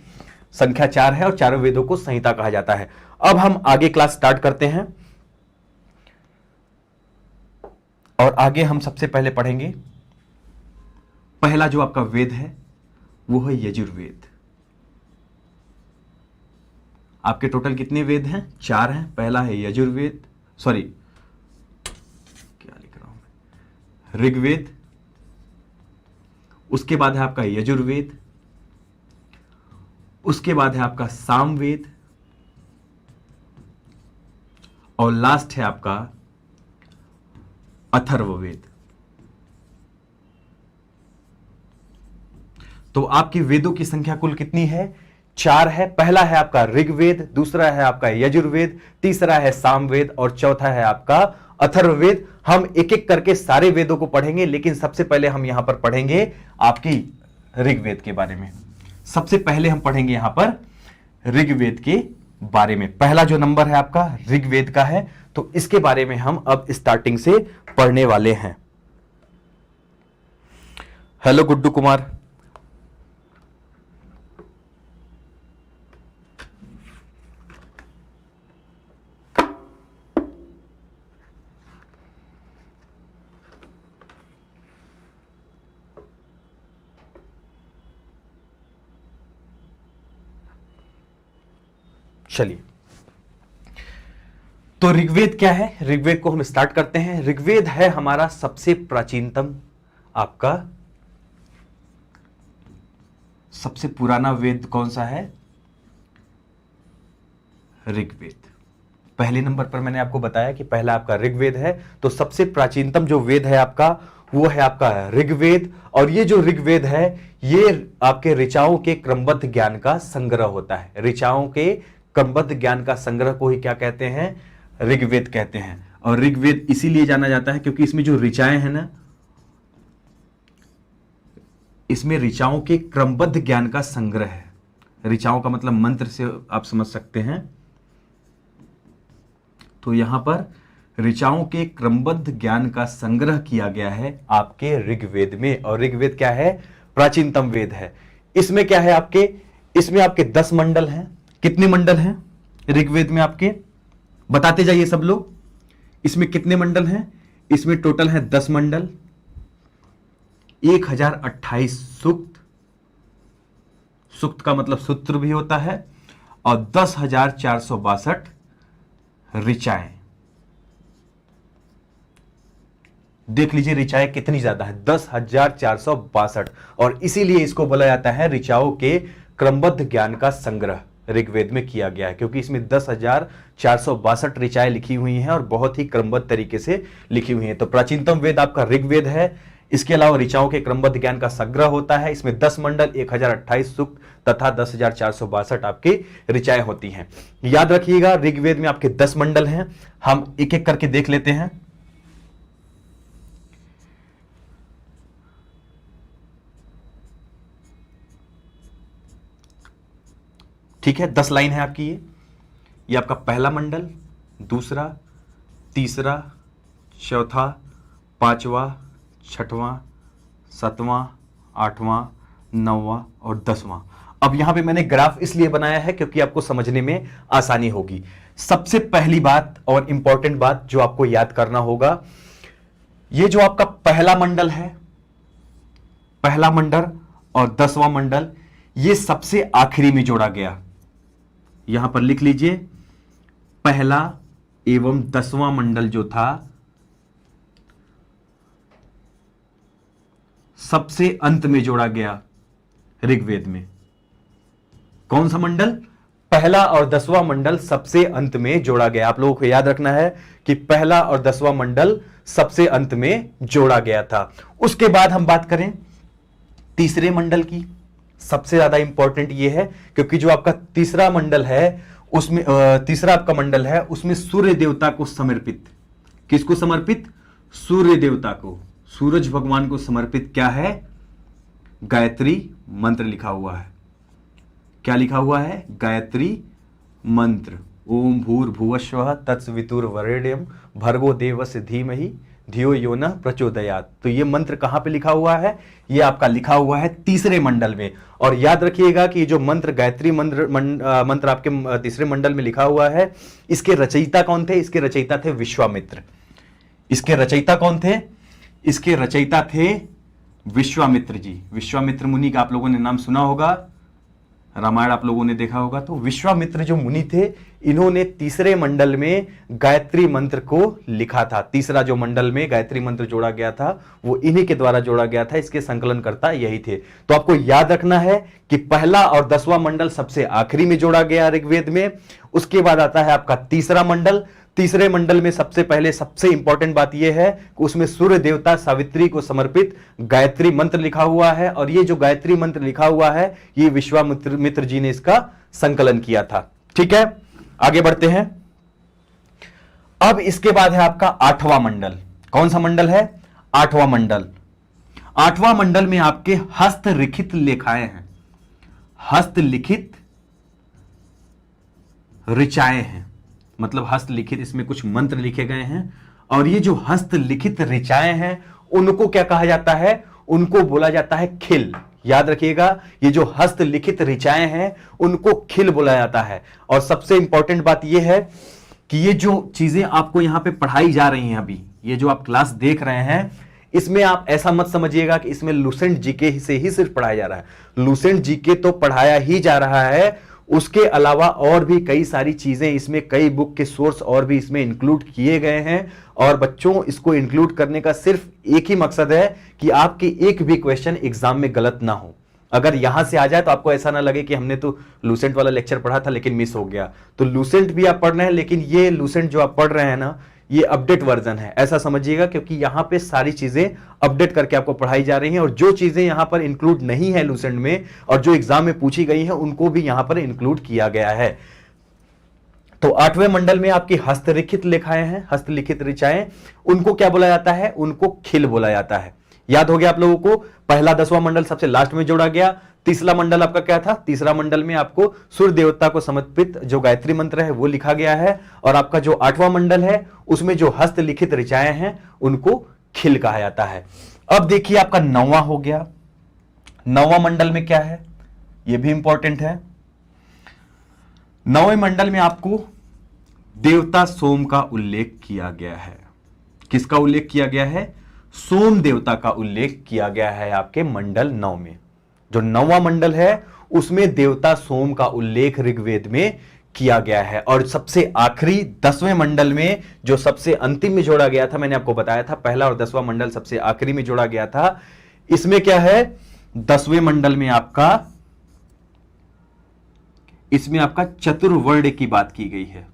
संख्या 4 है और चारों वेदों को संहिता कहा जाता है। अब हम आगे क्लास स्टार्ट करते हैं और आगे हम सबसे पहले पढ़ेंगे पहला जो आपका वेद है वो है यजुर्वेद। आपके टोटल कितने वेद हैं? 4 हैं। पहला है यजुर्वेद, सॉरी क्या लिख रहा हूं मैं, ऋग्वेद। उसके बाद है आपका यजुर्वेद, उसके बाद है आपका सामवेद, और लास्ट है आपका अथर्ववेद। तो आपकी वेदों की संख्या कुल कितनी है? 4 है। पहला है आपका ऋग्वेद, दूसरा है आपका यजुर्वेद, तीसरा है सामवेद और चौथा है आपका अथर्ववेद। हम एक एक करके सारे वेदों को पढ़ेंगे, लेकिन सबसे पहले हम यहां पर पढ़ेंगे आपकी ऋग्वेद के बारे में। सबसे पहले हम पढ़ेंगे यहां पर ऋग्वेद के बारे में। पहला जो नंबर है आपका ऋग्वेद का है, तो इसके बारे में हम अब स्टार्टिंग से पढ़ने वाले हैं। हेलो गुड्डू कुमार। चलिए, तो ऋग्वेद क्या है, ऋग्वेद को हम स्टार्ट करते हैं। ऋग्वेद है हमारा सबसे प्राचीनतम, आपका सबसे पुराना वेद कौन सा है? ऋग्वेद। पहले नंबर पर मैंने आपको बताया कि पहला आपका ऋग्वेद है, तो सबसे प्राचीनतम जो वेद है आपका वो है आपका ऋग्वेद। और ये जो ऋग्वेद है ये आपके ऋचाओं के क्रमबद्ध ज्ञान का संग्रह होता है। ऋचाओं के क्रमबद्ध ज्ञान का संग्रह को ही क्या कहते हैं? ऋग्वेद कहते हैं। और ऋग्वेद इसीलिए जाना जाता है क्योंकि इसमें जो ऋचाएं हैं ना, इसमें ऋचाओं के क्रमबद्ध ज्ञान का संग्रह है। ऋचाओं का मतलब मंत्र से आप समझ सकते हैं। तो यहां पर ऋचाओं के क्रमबद्ध ज्ञान का संग्रह किया गया है आपके ऋग्वेद में। और ऋग्वेद क्या है? प्राचीनतम वेद है। इसमें क्या है आपके? इसमें आपके 10 मंडल हैं। कितने मंडल हैं ऋग्वेद में आपके? बताते जाइए सब लोग। इसमें कितने मंडल हैं? इसमें टोटल है 10 मंडल, 1028 सूक्त, सूक्त का मतलब सूत्र भी होता है, और 10,462 ऋचाएं। देख लीजिए ऋचाएं कितनी ज्यादा है, 10,462। और इसीलिए इसको बोला जाता है ऋचाओं के क्रमबद्ध ज्ञान का संग्रह ऋग्वेद में किया गया है, क्योंकि इसमें 10,462 ऋचाएं लिखी हुई हैं और बहुत ही क्रमबद्ध तरीके से लिखी हुई हैं। तो प्राचीनतम वेद आपका ऋग्वेद है। इसके अलावा ऋचाओं के क्रमबद्ध ज्ञान का संग्रह होता है। इसमें 10 मंडल, 1028 सूक्त तथा 10,462 आपकी ऋचाएं होती हैं। याद रखिएगा ऋग्वेद में आपके 10 मंडल हैं। हम एक एक करके देख लेते हैं। ठीक है, 10 लाइन है आपकी। ये आपका पहला मंडल, दूसरा, तीसरा, चौथा, पांचवा, छठवां, सातवां, आठवां, नौवां और 10वां। अब यहां पे मैंने ग्राफ इसलिए बनाया है क्योंकि आपको समझने में आसानी होगी। सबसे पहली बात और इंपॉर्टेंट बात जो आपको याद करना होगा, ये जो आपका पहला मंडल है, पहला मंडल और 10वां मंडल, ये सबसे आखिरी में जोड़ा गया। यहां पर लिख लीजिए, पहला एवं 10वां मंडल जो था सबसे अंत में जोड़ा गया ऋग्वेद में। कौन सा मंडल? पहला और 10वां मंडल सबसे अंत में जोड़ा गया। आप लोगों को याद रखना है कि पहला और 10वां मंडल सबसे अंत में जोड़ा गया था। उसके बाद हम बात करें तीसरे मंडल की। सबसे ज्यादा इंपॉर्टेंट यह है क्योंकि जो आपका तीसरा मंडल है उसमें तीसरा आपका मंडल है उसमें सूर्य देवता को समर्पित। किसको समर्पित? सूर्य देवता को, सूरज भगवान को समर्पित क्या है? गायत्री मंत्र लिखा हुआ है। क्या लिखा हुआ है? गायत्री मंत्र। ओम भूर्भुवस्वः तत्सवितुर्वरेण्यं भर्गो देवस्य धीमहि धियो यो न प्रचोदयात्। तो ये मंत्र कहां पे लिखा हुआ है? ये आपका लिखा हुआ है तीसरे मंडल में। और याद रखिएगा कि जो मंत्र गायत्री मंत्र आपके तीसरे मंडल में लिखा हुआ है, इसके रचयिता कौन थे? इसके रचयिता थे विश्वामित्र। इसके रचयिता कौन थे? इसके रचयिता थे विश्वामित्र जी। विश्वामित्र मुनि का आप लोगों ने नाम सुना होगा, रामायण आप लोगों ने देखा होगा। तो विश्वामित्र जो मुनि थे, इन्होंने तीसरे मंडल में गायत्री मंत्र को लिखा था। तीसरा जो मंडल में गायत्री मंत्र जोड़ा गया था वो इन्हीं के द्वारा जोड़ा गया था। इसके संकलनकर्ता यही थे। तो आपको याद रखना है कि पहला और 10वां मंडल सबसे आखिरी में जोड़ा गया ऋग्वेद में। उसके बाद आता है आपका तीसरा मंडल। तीसरे मंडल में सबसे पहले सबसे इंपॉर्टेंट बात यह है कि उसमें सूर्य देवता सावित्री को समर्पित गायत्री मंत्र लिखा हुआ है। और ये जो गायत्री मंत्र लिखा हुआ है ये विश्वामित्र जी ने इसका संकलन किया था। ठीक है, आगे बढ़ते हैं। अब इसके बाद है आपका 8वां मंडल। कौन सा मंडल है? 8वां मंडल। 8वां मंडल में आपके हस्तलिखित लेखाएं हैं, हस्तलिखित ऋचाएं हैं। मतलब हस्तलिखित, इसमें कुछ मंत्र लिखे गए हैं। और ये जो हस्तलिखित ऋचाएं हैं उनको क्या कहा जाता है? उनको बोला जाता है खिल। याद रखिएगा, ये जो हस्तलिखित ऋचाएं हैं उनको खिल बोला जाता है। और सबसे इंपॉर्टेंट बात यह है कि ये जो चीजें आपको यहां पे पढ़ाई जा रही हैं, अभी ये जो आप क्लास देख रहे हैं, इसमें आप ऐसा मत समझिएगा कि इसमें लुसेंट जीके से ही सिर्फ पढ़ाया जा रहा है। लुसेंट जीके तो पढ़ाया ही जा रहा है, उसके अलावा और भी कई सारी चीजें इसमें, कई बुक के सोर्स और भी इसमें इंक्लूड किए गए हैं। और बच्चों, इसको इंक्लूड करने का सिर्फ एक ही मकसद है कि आपके एक भी क्वेश्चन एग्जाम में गलत ना हो। अगर यहां से आ जाए तो आपको ऐसा ना लगे कि हमने तो लुसेंट वाला लेक्चर पढ़ा था लेकिन मिस हो गया। तो लुसेंट भी आप पढ़ रहे हैं, लेकिन ये लुसेंट जो आप पढ़ रहे हैं ना, ये अपडेट वर्जन है, ऐसा समझिएगा, क्योंकि यहां पे सारी चीजें अपडेट करके आपको पढ़ाई जा रही हैं। और जो चीजें यहां पर इंक्लूड नहीं है लुसेंट में और जो एग्जाम में पूछी गई हैं, उनको भी यहां पर इंक्लूड किया गया है। तो 8वें मंडल में आपकी हस्तलिखित लेखाएं हैं, हस्तलिखित ऋचाएं, उनको क्या बोला जाता है? उनको खिल बोला जाता है। याद हो गया आप लोगों को? पहला 10वां मंडल सबसे लास्ट में जोड़ा गया। तीसरा मंडल आपका क्या था? तीसरा मंडल में आपको सूर्य देवता को समर्पित जो गायत्री मंत्र है वो लिखा गया है। और आपका जो 8वां मंडल है उसमें जो हस्तलिखित ऋचाएं हैं उनको खिल कहा जाता है। अब देखिए आपका 9वां हो गया। 9वां मंडल में क्या है, यह भी इंपॉर्टेंट है। 9वें मंडल में आपको देवता सोम का उल्लेख किया गया है। किसका उल्लेख किया गया है? सोम देवता का उल्लेख किया गया है आपके मंडल 9 में। जो 9वां मंडल है उसमें देवता सोम का उल्लेख ऋग्वेद में किया गया है। और सबसे आखिरी 10वें मंडल में जो सबसे अंतिम में जोड़ा गया था, मैंने आपको बताया था पहला और 10वां मंडल सबसे आखिरी में जोड़ा गया था। इसमें क्या है? 10वें मंडल में आपका, इसमें आपका चतुर्वर्ण की बात की गई है।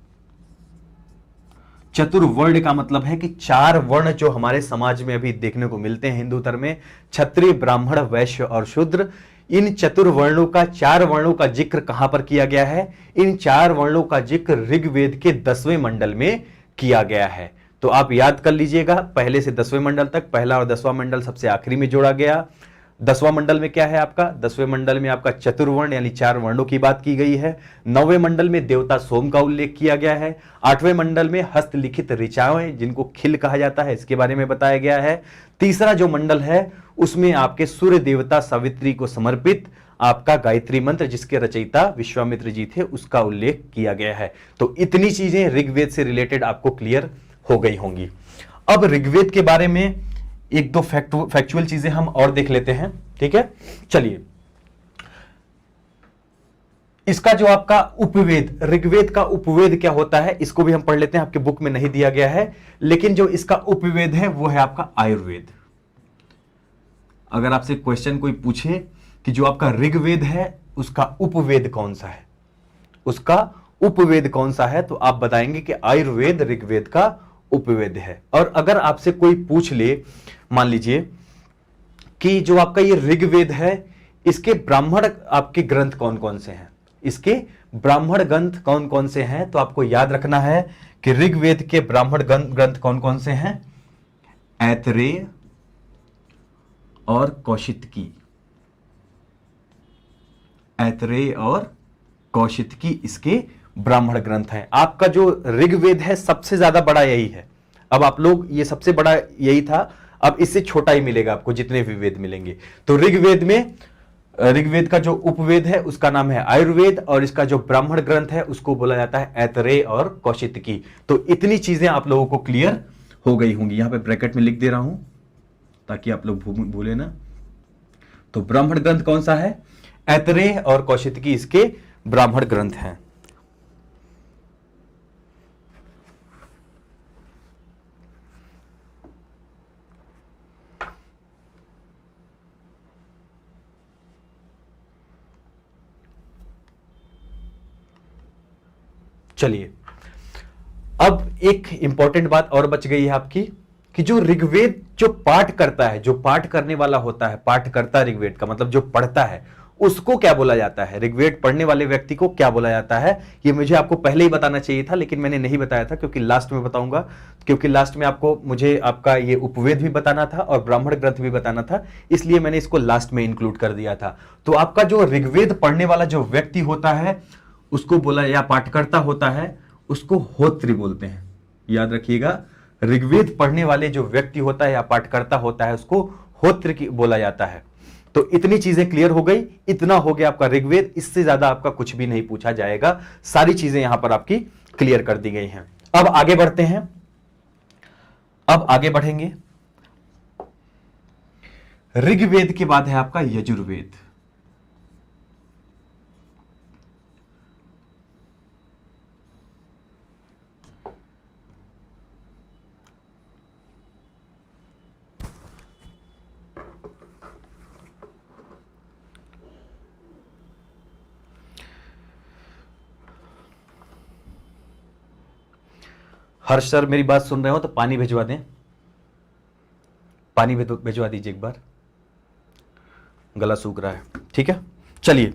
चतुर्वर्ण का मतलब है कि 4 वर्ण जो हमारे समाज में अभी देखने को मिलते हैं हिंदू धर्म में, क्षत्रिय, ब्राह्मण, वैश्य और शूद्र, इन चतुर्वर्णों का, 4 वर्णों का जिक्र कहां पर किया गया है? इन 4 वर्णों का जिक्र ऋग्वेद के 10वें मंडल में किया गया है। तो आप याद कर लीजिएगा, पहले से 10वें मंडल तक, पहला और 10वां मंडल सबसे आखिरी में जोड़ा गया। 10वां मंडल में क्या है आपका? 10वें मंडल में आपका चतुर्वर्ण यानी 4 वर्णों की बात की गई है। 9वें मंडल में देवता सोम का उल्लेख किया गया है। 8वें मंडल में हस्तलिखित ऋचाएं जिनको खिल कहा जाता है, इसके बारे में बताया गया है। तीसरा जो मंडल है उसमें आपके सूर्य देवता सावित्री को समर्पित आपका गायत्री मंत्र, जिसके रचयिता विश्वामित्र जी थे, उसका उल्लेख किया गया है। तो इतनी चीजें ऋग्वेद से रिलेटेड आपको क्लियर हो गई होंगी। अब ऋग्वेद के बारे में एक दो फैक्चुअल चीजें हम और देख लेते हैं, ठीक है? चलिए, इसका जो आपका उपवेद, ऋग्वेद का उपवेद क्या होता है इसको भी हम पढ़ लेते हैं। आपके बुक में नहीं दिया गया है, लेकिन जो इसका उपवेद है वो है आपका आयुर्वेद। अगर आपसे क्वेश्चन कोई पूछे कि जो आपका ऋग्वेद है उसका उपवेद कौन सा है, उसका उपवेद कौन सा है, तो आप बताएंगे कि आयुर्वेद ऋग्वेद का उपवेद है। और अगर आपसे कोई पूछ ले, मान लीजिए कि जो आपका ये ऋग्वेद है, इसके ब्राह्मण आपके ग्रंथ कौन कौन से हैं, इसके ब्राह्मण ग्रंथ कौन कौन से हैं, तो आपको याद रखना है कि ऋग्वेद के ब्राह्मण ग्रंथ कौन कौन से हैं? ऐतरेय और कौशितकी। ऐतरेय और कौशितकी इसके ब्राह्मण ग्रंथ हैं। आपका जो ऋग्वेद है सबसे ज्यादा बड़ा यही है। अब आप लोग, ये सबसे बड़ा यही था, अब इससे छोटा ही मिलेगा आपको जितने भी वेद मिलेंगे। तो ऋग्वेद में, ऋग्वेद का जो उपवेद है उसका नाम है आयुर्वेद, और इसका जो ब्राह्मण ग्रंथ है उसको बोला जाता है ऐतरेय और कौशितकी। तो इतनी चीजें आप लोगों को क्लियर हो गई होंगी। यहां पे ब्रैकेट में लिख दे रहा हूं ताकि आप लोग भूले ना। तो ब्राह्मण ग्रंथ कौन सा है? ऐतरेय और कौशितकी इसके ब्राह्मण ग्रंथ हैं। चलिए, अब एक इंपॉर्टेंट बात और बच गई है आपकी कि जो ऋग्वेद जो पाठ करता है, जो पाठ करने वाला होता है, पाठ करता ऋग्वेद का मतलब जो पढ़ता है, उसको क्या बोला जाता है? ऋग्वेद पढ़ने वाले व्यक्ति को क्या बोला जाता है? ये मुझे आपको पहले ही बताना चाहिए था, लेकिन मैंने नहीं बताया था, क्योंकि लास्ट में बताऊंगा, क्योंकि लास्ट में आपको मुझे आपका ये उपवेद भी बताना था और ब्राह्मण ग्रंथ भी बताना था, इसलिए मैंने इसको लास्ट में इंक्लूड कर दिया था। तो आपका जो ऋग्वेद पढ़ने वाला जो व्यक्ति होता है उसको बोला, या पाठकर्ता होता है, उसको होत्री बोलते हैं। याद रखिएगा, ऋग्वेद पढ़ने वाले जो व्यक्ति होता है या पाठकर्ता होता है उसको होत्र की बोला जाता है। तो इतनी चीजें क्लियर हो गई, इतना हो गया आपका ऋग्वेद। इससे ज्यादा आपका कुछ भी नहीं पूछा जाएगा, सारी चीजें यहां पर आपकी क्लियर कर दी गई हैं। अब आगे बढ़ते हैं, अब आगे बढ़ेंगे। ऋग्वेद के बाद है आपका यजुर्वेद। हर्ष सर मेरी बात सुन रहे हो तो पानी भिजवा दें, पानी भिजवा दीजिए एक बार, गला सूख रहा है। ठीक है, चलिए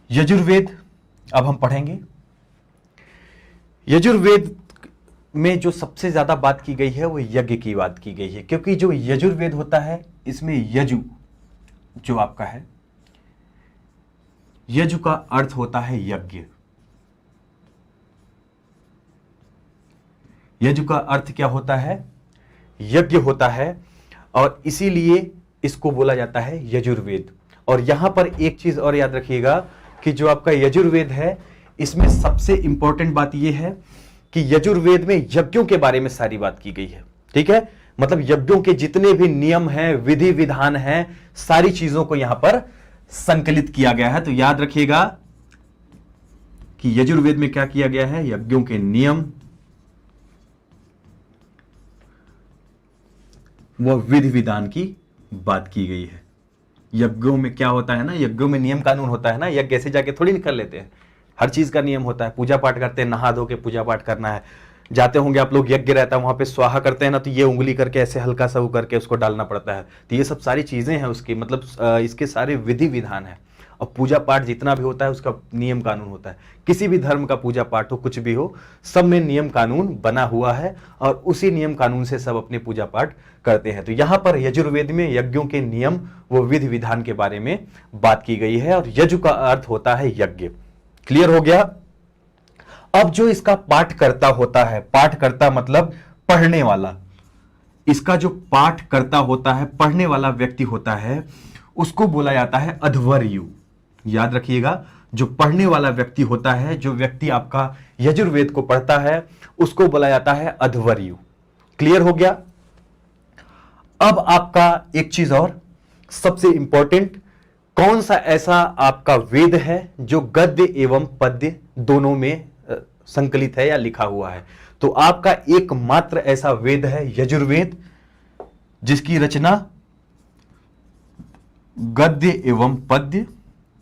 यजुर्वेद अब हम पढ़ेंगे। यजुर्वेद में जो सबसे ज्यादा बात की गई है वो यज्ञ की बात की गई है, क्योंकि जो यजुर्वेद होता है इसमें यजु जो आपका है, यजु का अर्थ होता है यज्ञ। यजु का अर्थ क्या होता है? यज्ञ होता है, और इसीलिए इसको बोला जाता है यजुर्वेद। और यहां पर एक चीज और याद रखिएगा कि जो आपका यजुर्वेद है इसमें सबसे इंपॉर्टेंट बात यह है कि यजुर्वेद में यज्ञों के बारे में सारी बात की गई है। ठीक है, मतलब यज्ञों के जितने भी नियम हैं, विधि विधान हैं, सारी चीजों को यहां पर संकलित किया गया है। तो याद रखिएगा कि यजुर्वेद में क्या किया गया है, यज्ञों के नियम वो विधि विधान की बात की गई है। यज्ञों में क्या होता है ना, यज्ञों में नियम कानून होता है ना, यज्ञ ऐसे जाके थोड़ी निकल लेते हैं, हर चीज का नियम होता है। पूजा पाठ करते हैं, नहा धो के पूजा पाठ करना है, जाते होंगे आप लोग, यज्ञ रहता है वहां पे स्वाहा करते हैं ना, तो ये उंगली करके ऐसे हल्का सा वो करके उसको डालना पड़ता है। तो ये सब सारी चीजें हैं उसकी, मतलब इसके सारे विधि विधान है। और पूजा पाठ जितना भी होता है उसका नियम कानून होता है। किसी भी धर्म का पूजा पाठ हो, कुछ भी हो, सब में नियम कानून बना हुआ है, और उसी नियम कानून से सब अपने पूजा पाठ करते हैं। तो यहां पर यजुर्वेद में यज्ञों के नियम वो विधि विधान के बारे में बात की गई है, और यजु का अर्थ होता है यज्ञ। क्लियर हो गया? अब जो इसका पाठ करता होता है, पाठ करता मतलब पढ़ने वाला, इसका जो पाठ करता होता है, पढ़ने वाला व्यक्ति होता है, उसको बोला जाता है अध्वर्यु। याद रखिएगा, जो पढ़ने वाला व्यक्ति होता है, जो व्यक्ति आपका यजुर्वेद को पढ़ता है, उसको बोला जाता है अध्वर्यु। क्लियर हो गया? अब आपका एक चीज और सबसे इंपॉर्टेंट, कौन सा ऐसा आपका वेद है जो गद्य एवं पद्य दोनों में संकलित है या लिखा हुआ है? तो आपका एकमात्र ऐसा वेद है यजुर्वेद, जिसकी रचना गद्य एवं पद्य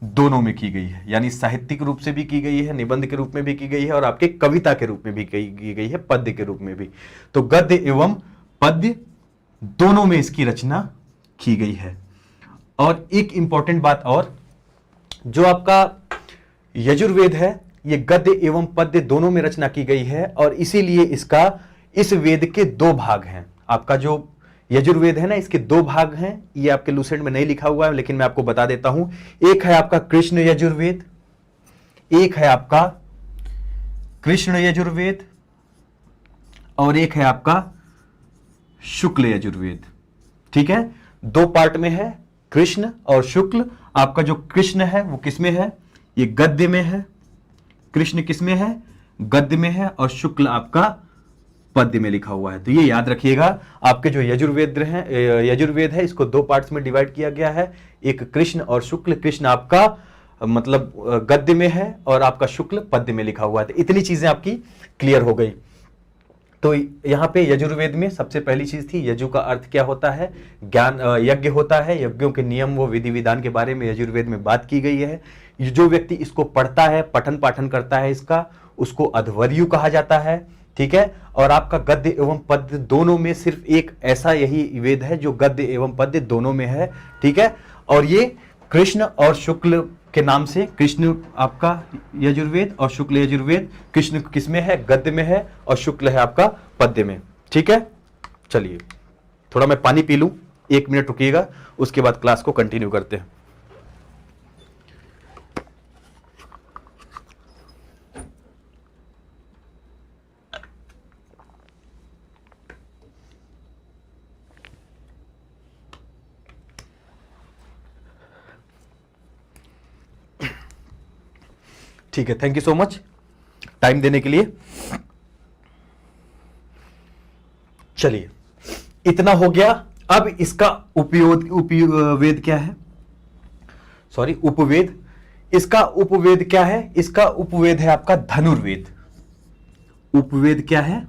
दोनों में की गई है। यानी साहित्यिक रूप से भी की गई है, निबंध के रूप में भी की गई है, और आपके कविता के रूप में भी की गई है, पद्य के रूप में भी। तो गद्य एवं पद्य दोनों में इसकी रचना की गई है। और एक इंपॉर्टेंट बात और, जो आपका यजुर्वेद है ये गद्य एवं पद्य दोनों में रचना की गई है, और इसीलिए इस वेद के दो भाग हैं। आपका जो यजुर्वेद है ना, इसके दो भाग हैं। ये आपके लूसेंट में नहीं लिखा हुआ है, लेकिन मैं आपको बता देता हूं। एक है आपका कृष्ण यजुर्वेद, एक है आपका कृष्ण यजुर्वेद, और एक है आपका शुक्ल यजुर्वेद। ठीक है, दो पार्ट में है, कृष्ण और शुक्ल। आपका जो कृष्ण है वो किसमें है? ये गद्य में है। कृष्ण किसमें है? गद्य में है, और शुक्ल आपका पद्य में लिखा हुआ है। तो ये याद रखिएगा, आपके जो यजुर्वेद है इसको दो पार्ट्स में डिवाइड किया गया है, एक कृष्ण और शुक्ल। कृष्ण आपका मतलब गद्य में है, और आपका शुक्ल पद्य में लिखा हुआ है। तो इतनी चीजें आपकी क्लियर हो गई। तो यहां पे यजुर्वेद में सबसे पहली चीज थी, यजु का अर्थ क्या होता है? ज्ञान, यज्ञ होता है। यज्ञों के नियम वो विधि विधान के बारे में यजुर्वेद में बात की गई है। जो व्यक्ति इसको पढ़ता है, पठन पाठन करता है इसका, उसको अध्वर्यु कहा जाता है। ठीक है, और आपका गद्य एवं पद्य दोनों में सिर्फ एक ऐसा यही वेद है जो गद्य एवं पद्य दोनों में है। ठीक है, और ये कृष्ण और शुक्ल के नाम से, कृष्ण आपका यजुर्वेद और शुक्ल यजुर्वेद। कृष्ण किसमें है? गद्य में है, और शुक्ल है आपका पद्य में। ठीक है, चलिए थोड़ा मैं पानी पी लूं, 1 मिनट रुकिएगा, उसके बाद क्लास को कंटिन्यू करते हैं। ठीक है, thank you so much time देने के लिए। चलिए, इतना हो गया। अब इसका उपवेद क्या है, सॉरी उपवेद। इसका उपवेद क्या है? इसका उपवेद है आपका धनुर्वेद। उपवेद क्या है?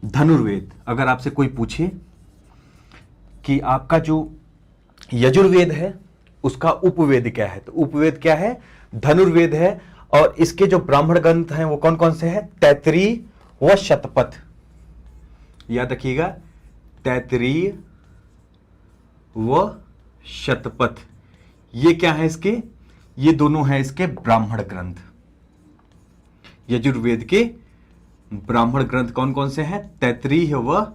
धनुर्वेद। अगर आपसे कोई पूछे कि आपका जो यजुर्वेद है उसका उपवेद क्या है, तो उपवेद क्या है? धनुर्वेद है। और इसके जो ब्राह्मण ग्रंथ हैं वो कौन कौन से हैं? तैत्तिरीय व शतपथ। याद रखिएगा, तैत्तिरीय व शतपथ, ये क्या है इसके? ये दोनों हैं इसके ब्राह्मण ग्रंथ। यजुर्वेद के ब्राह्मण ग्रंथ कौन कौन से हैं? तैत्तिरीय व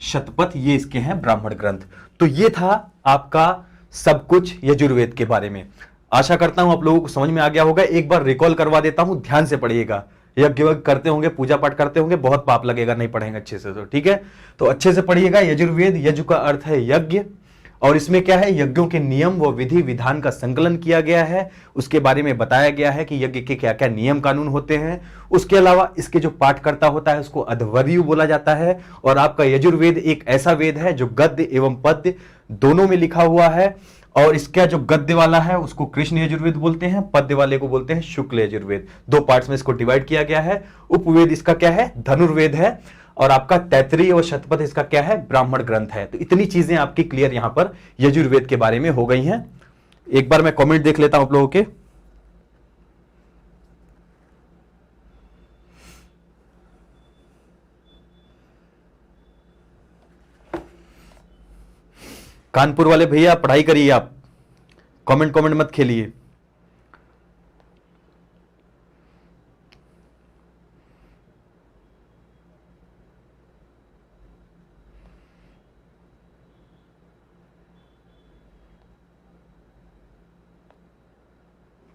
शतपथ, ये इसके हैं ब्राह्मण ग्रंथ। तो ये था आपका सब कुछ यजुर्वेद के बारे में। आशा करता हूं आप लोगों को समझ में आ गया होगा। एक बार रिकॉल करवा देता हूं, ध्यान से पढ़िएगा। यज्ञ करते होंगे, पूजा पाठ करते होंगे, बहुत पाप लगेगा नहीं पढ़ेंगे अच्छे से, तो ठीक है। तो अच्छे से पढ़िएगा। यजुर्वेद, यजु का अर्थ है यज्ञ, और इसमें क्या है? यज्ञों के नियम व विधि विधान का संकलन किया गया है। उसके बारे में बताया गया है कि यज्ञ के क्या क्या नियम कानून होते हैं। उसके अलावा इसके जो पाठकर्ता होता है उसको अध्वर्यु बोला जाता है। और आपका यजुर्वेद एक ऐसा वेद है जो गद्य एवं पद्य दोनों में लिखा हुआ है। और इसका जो गद्य वाला है उसको कृष्ण यजुर्वेद बोलते हैं, पद्य वाले को बोलते हैं शुक्ल यजुर्वेद। दो पार्ट्स में इसको डिवाइड किया गया है। उपवेद इसका क्या है? धनुर्वेद है। और आपका तैत्तिरीय और शतपथ इसका क्या है? ब्राह्मण ग्रंथ है। तो इतनी चीजें आपकी क्लियर यहां पर यजुर्वेद के बारे में हो गई हैं। एक बार मैं कमेंट देख लेता हूं आप लोगों के। कानपुर वाले भैया पढ़ाई करिए, आप कमेंट कमेंट मत खेलिए।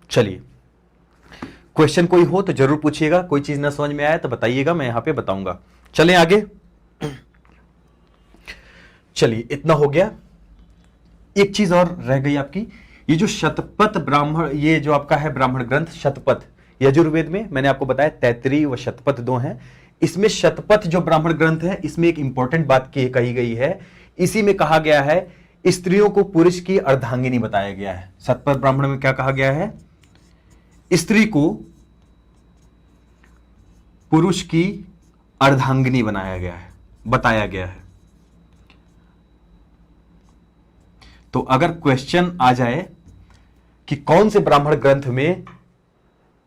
चलिए, क्वेश्चन कोई हो तो जरूर पूछिएगा। कोई चीज ना समझ में आया तो बताइएगा, मैं यहां पे बताऊंगा। चलें आगे। चलिए, इतना हो गया। एक चीज और रह गई आपकी, ये जो शतपथ ब्राह्मण, ये जो आपका है ब्राह्मण ग्रंथ शतपथ, यजुर्वेद में मैंने आपको बताया तैत्तिरीय व शतपथ दो हैं। इसमें शतपथ जो ब्राह्मण ग्रंथ है, इसमें एक इंपॉर्टेंट बात कही गई है। इसी में कहा गया है स्त्रियों को पुरुष की अर्धांगिनी बताया गया है। शतपथ ब्राह्मण में क्या कहा गया है? स्त्री को पुरुष की अर्धांगिनी बनाया गया है, बताया गया है। तो अगर क्वेश्चन आ जाए कि कौन से ब्राह्मण ग्रंथ में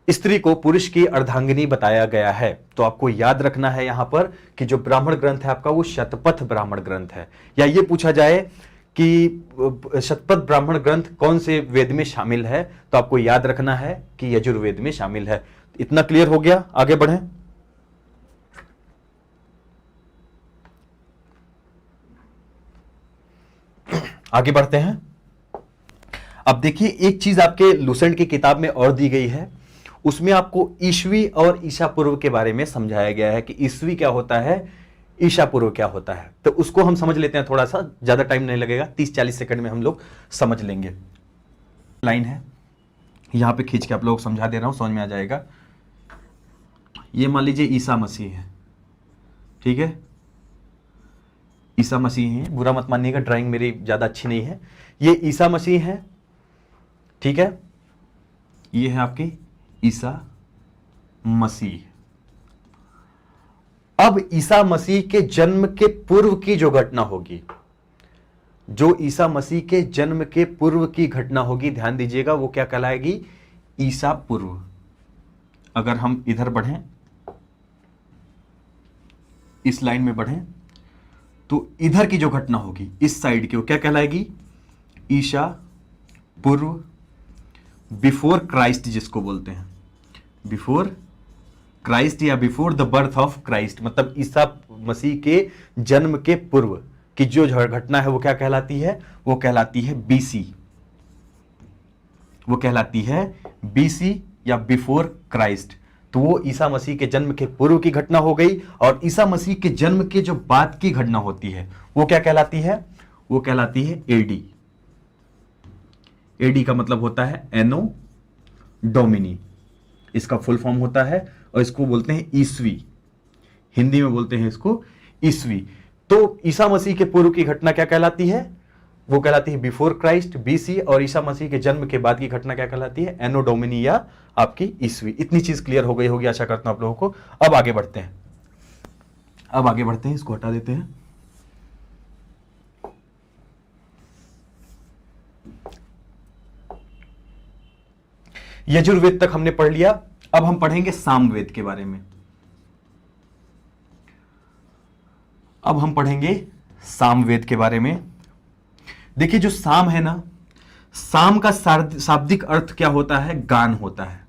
स्त्री को पुरुष की अर्धांगिनी बताया गया है, तो आपको याद रखना है यहां पर कि जो ब्राह्मण ग्रंथ है आपका वो शतपथ ब्राह्मण ग्रंथ है। या ये पूछा जाए कि शतपथ ब्राह्मण ग्रंथ कौन से वेद में शामिल है, तो आपको याद रखना है कि यजुर्वेद में शामिल है। इतना क्लियर हो गया? आगे बढ़ें। आगे बढ़ते हैं। अब देखिए, एक चीज आपके लुसेंट की किताब में और दी गई है। उसमें आपको ईस्वी और ईसा पूर्व के बारे में समझाया गया है कि ईस्वी क्या होता है, ईसा पूर्व क्या होता है। तो उसको हम समझ लेते हैं, थोड़ा सा ज्यादा टाइम नहीं लगेगा, 30-40 सेकंड में हम लोग समझ लेंगे। लाइन है यहां पे खींच के आप लोग समझा दे रहा हूं, समझ में आ जाएगा। ये मान लीजिए ईसा मसीह है, ठीक है, ईसा मसीह है। बुरा मत मानिएगा, ड्राइंग मेरी ज्यादा अच्छी नहीं है। ये ईसा मसीह है, ठीक है। ये है आपके ईसा मसीह। अब ईसा मसीह के जन्म के पूर्व की जो घटना होगी, जो ईसा मसीह के जन्म के पूर्व की घटना होगी, ध्यान दीजिएगा, वो क्या कहलाएगी? ईसा पूर्व। अगर हम इधर बढ़ें, इस लाइन में बढ़ें, तो इधर की जो घटना होगी इस साइड की, वो क्या कहलाएगी? ईसा पूर्व, बिफोर क्राइस्ट जिसको बोलते हैं, बिफोर क्राइस्ट या before the birth of Christ, मतलब ईसा मसीह के जन्म के पूर्व की जो घटना है वो क्या कहलाती है? वो कहलाती है बीसी। वो कहलाती है बीसी या बिफोर क्राइस्ट। तो वो ईसा मसीह के जन्म के पूर्व की घटना हो गई। और ईसा मसीह के जन्म के जो बाद की घटना होती है वो क्या कहलाती है? वो कहलाती है एडी। एडी का मतलब होता है एनो डोमिनी। इसका फुल फॉर्म होता है, और इसको बोलते हैं ईस्वी, हिंदी में बोलते हैं इसको ईस्वी। तो ईसा मसीह के पूर्व की घटना क्या कहलाती है? वो कहलाती है बिफोर क्राइस्ट, बीसी, और ईसा मसीह के जन्म के बाद की घटना क्या कहलाती है? एनो डोमिनी, या आपकी ईस्वी। इतनी चीज क्लियर हो गई होगी आशा करता हूं आप लोगों को। अब आगे बढ़ते हैं, इसको हटा देते हैं। यजुर्वेद तक हमने पढ़ लिया, अब हम पढ़ेंगे सामवेद के बारे में। अब हम पढ़ेंगे सामवेद के बारे में। देखिए जो साम है ना, साम का शाब्दिक अर्थ क्या होता है? गान होता है।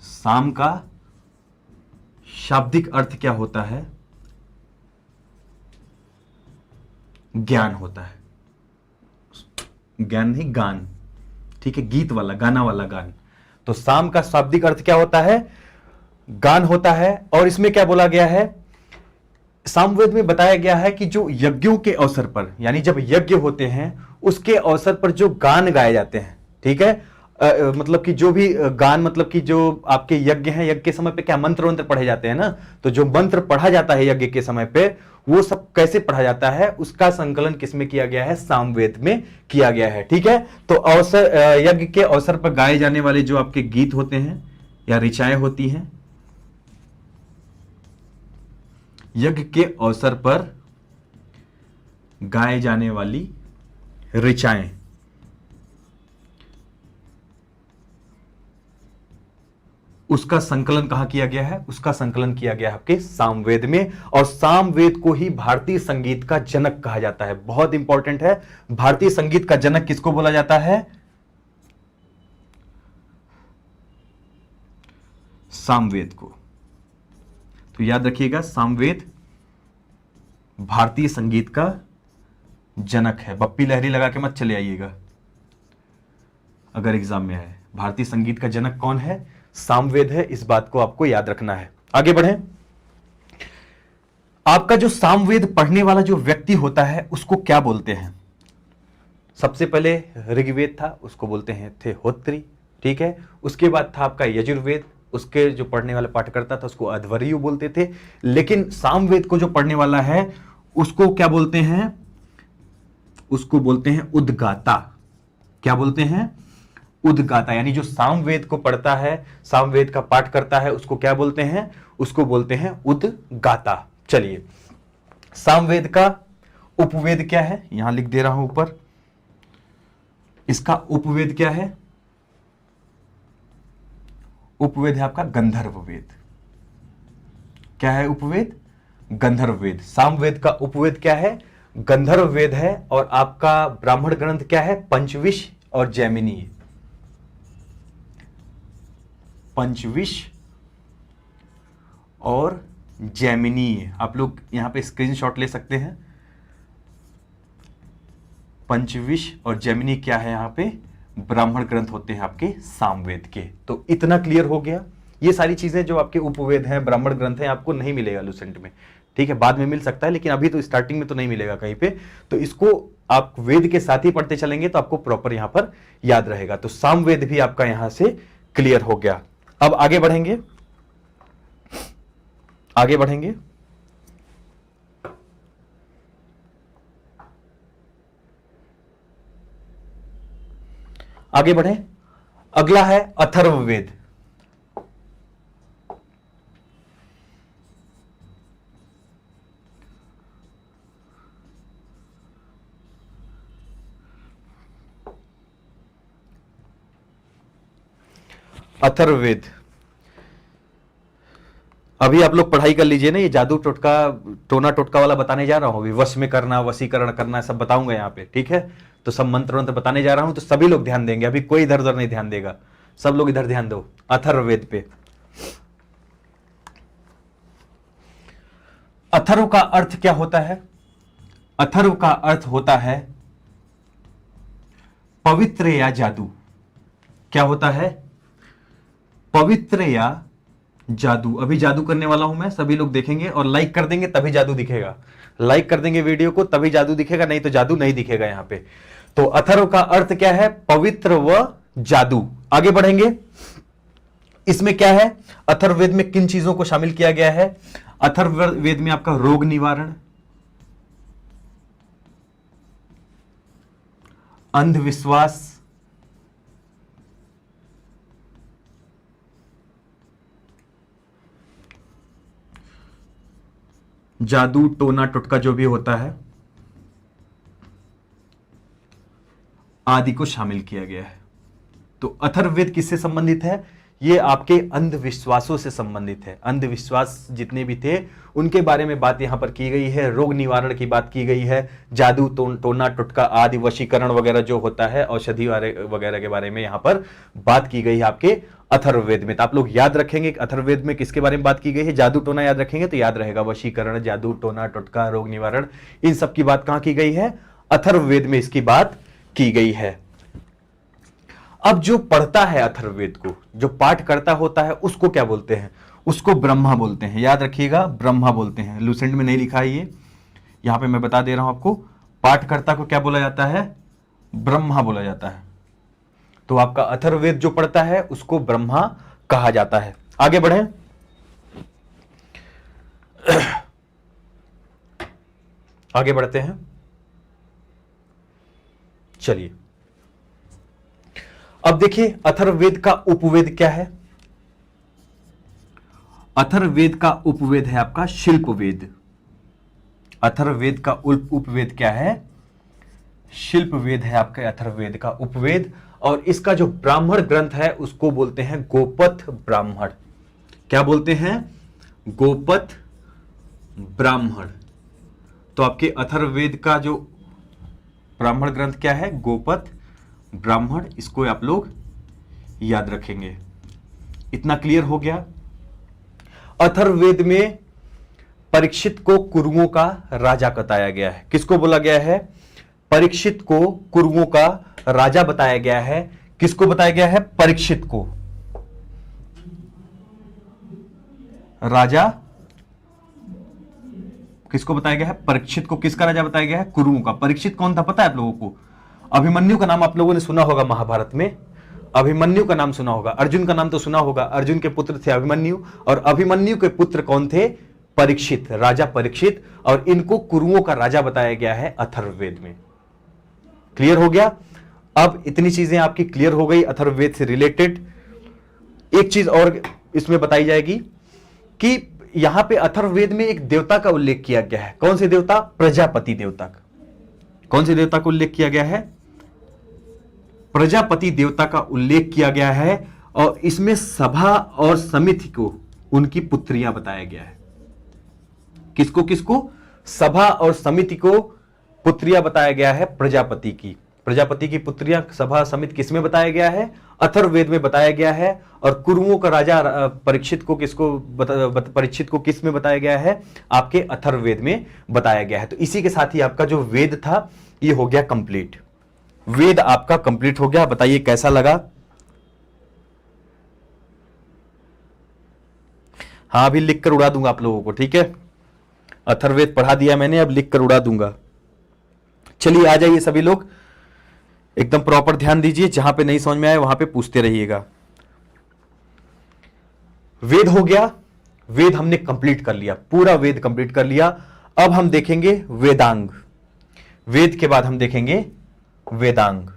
साम का शाब्दिक अर्थ क्या होता है? ज्ञान होता है। ज्ञान नहीं, गान, ठीक है, गीत वाला, गाना वाला गान। तो साम का शाब्दिक अर्थ क्या होता है? गान होता है। और इसमें क्या बोला गया है? सामवेद में बताया गया है कि जो यज्ञों के अवसर पर, यानी जब यज्ञ होते हैं उसके अवसर पर जो गान गाए जाते हैं, ठीक है, मतलब कि जो भी गान, मतलब कि जो आपके यज्ञ हैं, यज्ञ के समय पे क्या मंत्र वंत्र पढ़े जाते हैं ना, तो जो मंत्र पढ़ा जाता है यज्ञ के समय पे, वो सब कैसे पढ़ा जाता है, उसका संकलन किसमें किया गया है? सामवेद में किया गया है। ठीक है, तो अवसर, यज्ञ के अवसर पर गाए जाने वाले जो आपके गीत होते हैं या ऋचाएं होती हैं, यज्ञ के अवसर पर गाए जाने वाली ऋचाएं, उसका संकलन कहां किया गया है? उसका संकलन किया गया है आपके सामवेद में। और सामवेद को ही भारतीय संगीत का जनक कहा जाता है। बहुत इंपॉर्टेंट है, भारतीय संगीत का जनक किसको बोला जाता है? सामवेद को। तो याद रखिएगा, सामवेद भारतीय संगीत का जनक है। बप्पी लहरी लगा के मत चले आइएगा अगर एग्जाम में आए। भारतीय संगीत का जनक कौन है? सामवेद है। इस बात को आपको याद रखना है। आगे बढ़ें। आपका जो सामवेद पढ़ने वाला जो व्यक्ति होता है उसको क्या बोलते हैं? सबसे पहले ऋग्वेद था, उसको बोलते हैं थे होत्री, ठीक है। उसके बाद था आपका यजुर्वेद, उसके जो पढ़ने वाला पाठकर्ता था उसको अध्वर्यु बोलते थे। लेकिन सामवेद को जो पढ़ने वाला है उसको क्या बोलते हैं? उसको बोलते हैं उद्गाता। क्या बोलते हैं? उद्गाता। यानी जो सामवेद को पढ़ता है, सामवेद का पाठ करता है, उसको क्या बोलते हैं? उसको बोलते हैं उद्गाता। चलिए, सामवेद का उपवेद क्या है? यहां लिख दे रहा हूं ऊपर। इसका उपवेद क्या है? उपवेद है आपका गंधर्व वेद। क्या है उपवेद? गंधर्व वेद। सामवेद का उपवेद क्या है? गंधर्व वेद है। और आपका ब्राह्मण ग्रंथ क्या है? पंचविश और जैमिनी। पंचविश और जैमिनी, आप लोग यहां पे स्क्रीनशॉट ले सकते हैं। पंचविश और जैमिनी क्या है? यहां पे ब्राह्मण ग्रंथ होते हैं आपके सामवेद के। तो इतना क्लियर हो गया। ये सारी चीजें जो आपके उपवेद हैं, ब्राह्मण ग्रंथ हैं, आपको नहीं मिलेगा लुसेंट में, ठीक है, बाद में मिल सकता है, लेकिन अभी तो स्टार्टिंग में तो नहीं मिलेगा कहीं पे। तो इसको आप वेद के साथ ही पढ़ते चलेंगे तो आपको प्रॉपर यहां पर याद रहेगा। तो सामवेद भी आपका यहां से क्लियर हो गया। अब आगे बढ़ेंगे, आगे बढ़ेंगे। आगे बढ़े। अगला है अथर्ववेद। अथर्ववेद अभी आप लोग पढ़ाई कर लीजिए ना। ये जादू टोटका, टोना टोटका वाला बताने जा रहा हूं अभी। वश में करना, वशीकरण करना, सब बताऊंगा यहाँ पे, ठीक है। तो सब मंत्र मंत्र बताने जा रहा हूं, तो सभी लोग ध्यान देंगे। अभी कोई इधर उधर नहीं ध्यान देगा, सब लोग इधर ध्यान दो, अथर्ववेद पे। अथर्व का अर्थ क्या होता है? अथर्व का अर्थ होता है पवित्र या जादू। क्या होता है? पवित्र या जादू। अभी जादू करने वाला हूं मैं, सभी लोग देखेंगे और लाइक कर देंगे तभी जादू दिखेगा। लाइक कर देंगे वीडियो को तभी जादू दिखेगा, नहीं तो जादू नहीं दिखेगा यहां पे। तो अथर्व का अर्थ क्या है? पवित्र व जादू। आगे बढ़ेंगे। इसमें क्या है, अथर्ववेद में किन चीजों को शामिल किया गया है? अथर्ववेद में आपका रोग निवारण, अंधविश्वास, जादू टोना टुटका जो भी होता है आदि को शामिल किया गया है। तो अथर्ववेद किससे संबंधित है? ये आपके अंधविश्वासों से संबंधित है। अंधविश्वास जितने भी थे उनके बारे में बात यहां पर की गई है, रोग निवारण की बात की गई है, जादू टोना टुटका आदि वशीकरण वगैरह जो होता है, औषधि वगैरह के बारे में यहां पर बात की गई है आपके अथर्ववेद में। तो आप लोग याद रखेंगे अथर्ववेद में किसके बारे में बात की गई है? जादू टोना याद रखेंगे तो याद रहेगा, वशीकरण, जादू टोना टुटका, रोग निवारण, इन सब की बात कहां की गई है? अथर्ववेद में इसकी बात की गई है। अब जो पढ़ता है अथर्ववेद को, जो पाठ करता होता है, उसको क्या बोलते हैं? उसको ब्रह्मा बोलते हैं। याद रखिएगा, ब्रह्मा बोलते हैं। लुसेंट में नहीं लिखा है ये, यहां पे मैं बता दे रहा हूं आपको। पाठकर्ता को क्या बोला जाता है? ब्रह्मा बोला जाता है। तो आपका अथर्ववेद जो पढ़ता है उसको ब्रह्मा कहा जाता है। आगे बढ़े, आगे बढ़ते हैं। चलिए अब देखिए अथर्ववेद का उपवेद क्या है? अथर्ववेद का उपवेद है आपका शिल्पवेद। अथर्ववेद का उपवेद क्या है? शिल्पवेद है आपके अथर्ववेद का उपवेद। और इसका जो ब्राह्मण ग्रंथ है उसको बोलते हैं गोपथ ब्राह्मण। क्या बोलते हैं? गोपथ ब्राह्मण। तो आपके अथर्ववेद का जो ब्राह्मण ग्रंथ क्या है? गोपथ ब्राह्मण। इसको आप लोग याद रखेंगे। इतना क्लियर हो गया। अथर्ववेद में परीक्षित को कुरुओं का राजा बताया गया है। किसको बोला गया है? परीक्षित को कुरुओं का राजा बताया गया है। किसको बताया गया है? परीक्षित को राजा। किसको बताया गया है? परीक्षित को किसका राजा बताया गया है? कुरुओं का। परीक्षित कौन था पता है आप लोगों को? अभिमन्यु का नाम आप लोगों ने सुना होगा महाभारत में। अभिमन्यु का नाम सुना होगा। अर्जुन का नाम तो सुना होगा। अर्जुन के पुत्र थे अभिमन्यु, और अभिमन्यु के पुत्र कौन थे? परीक्षित, राजा परीक्षित। और इनको कुरुओं का राजा बताया गया है अथर्ववेद में। क्लियर हो गया? अब इतनी चीजें आपकी क्लियर हो गई अथर्ववेद से रिलेटेड। एक चीज और इसमें बताई जाएगी कि यहां पे अथर्ववेद में एक देवता का उल्लेख किया गया है। कौन से देवता? प्रजापति देवता का। कौन से देवता का उल्लेख किया गया है? प्रजापति देवता का उल्लेख किया गया है। और इसमें सभा और समिति को उनकी पुत्रियां बताया गया है। किसको किसको? सभा और समिति को पुत्रियां बताया गया है प्रजापति की। प्रजापति की पुत्रियां, सभा, समिति किसमें बताया गया है? अथर्ववेद में बताया गया है। और कुरुओं का राजा परीक्षित को परीक्षित को किस में बताया गया है? आपके अथर्ववेद में बताया गया है। तो इसी के साथ ही आपका जो वेद था ये हो गया कंप्लीट। वेद आपका कंप्लीट हो गया। बताइए कैसा लगा? हाँ, अभी लिख कर उड़ा दूंगा आप लोगों को, ठीक है? अथर्ववेद पढ़ा दिया मैंने, अब लिख कर उड़ा दूंगा। चलिए आ जाइए सभी लोग, एकदम प्रॉपर ध्यान दीजिए। जहां पे नहीं समझ में आए वहां पे पूछते रहिएगा। वेद हो गया। वेद हमने कंप्लीट कर लिया, पूरा वेद कंप्लीट कर लिया। अब हम देखेंगे वेदांग। वेद के बाद हम देखेंगे वेदांग।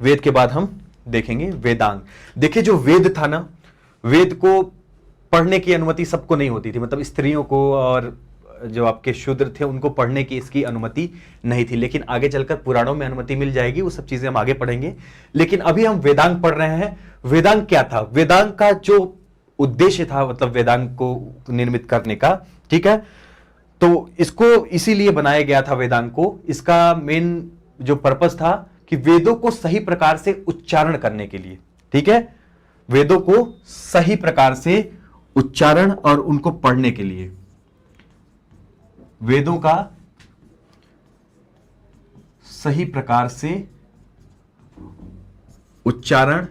वेद के बाद हम देखेंगे वेदांग। देखिए जो वेद था ना, वेद को पढ़ने की अनुमति सबको नहीं होती थी। मतलब स्त्रियों को और जो आपके शूद्र थे उनको पढ़ने की इसकी अनुमति नहीं थी। लेकिन आगे चलकर पुराणों में अनुमति मिल जाएगी, वो सब चीजें हम आगे पढ़ेंगे। लेकिन अभी हम वेदांग पढ़ रहे हैं। वेदांग क्या था? वेदांग का जो उद्देश्य था, मतलब वेदांग को निर्मित करने का, ठीक है, तो इसको इसीलिए बनाया गया था वेदांग को। इसका मेन जो पर्पस था कि वेदों को सही प्रकार से उच्चारण करने के लिए, ठीक है, वेदों को सही प्रकार से उच्चारण और उनको पढ़ने के लिए, वेदों का सही प्रकार से उच्चारण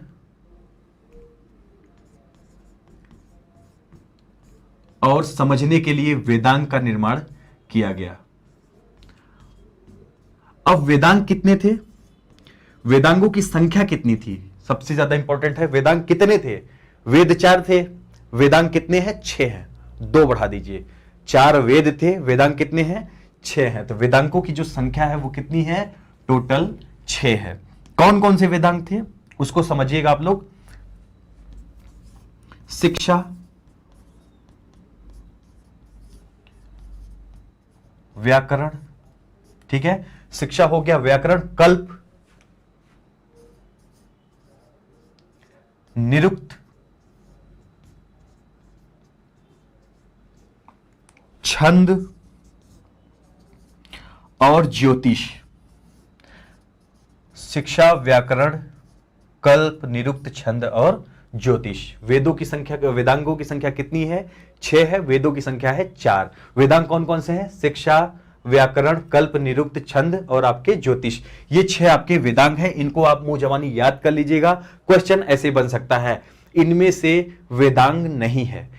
और समझने के लिए वेदांग का निर्माण किया गया। अब वेदांग कितने थे, वेदांगों की संख्या कितनी थी, सबसे ज्यादा इंपॉर्टेंट है वेदांग कितने थे। वेद 4 थे, वेदांग कितने हैं, 6 हैं, 2 बढ़ा दीजिए। 4 वेद थे, वेदांग कितने हैं, 6 हैं। तो वेदांगों की जो संख्या है वो कितनी है, टोटल 6 है। कौन कौन से वेदांग थे उसको समझिएगा आप लोग। शिक्षा, व्याकरण, ठीक है, शिक्षा हो गया, व्याकरण, कल्प, निरुक्त, छंद और ज्योतिष। शिक्षा, व्याकरण, कल्प, निरुक्त, छंद और ज्योतिष। वेदों की संख्या, वेदांगों की संख्या कितनी है, 6 है, वेदों की संख्या है 4। वेदांग कौन कौन से हैं, शिक्षा, व्याकरण, कल्प, निरुक्त, छंद और आपके ज्योतिष। ये 6 आपके वेदांग हैं, इनको आप मुंह जबानी याद कर लीजिएगा। क्वेश्चन ऐसे बन सकता है, इनमें से वेदांग नहीं है,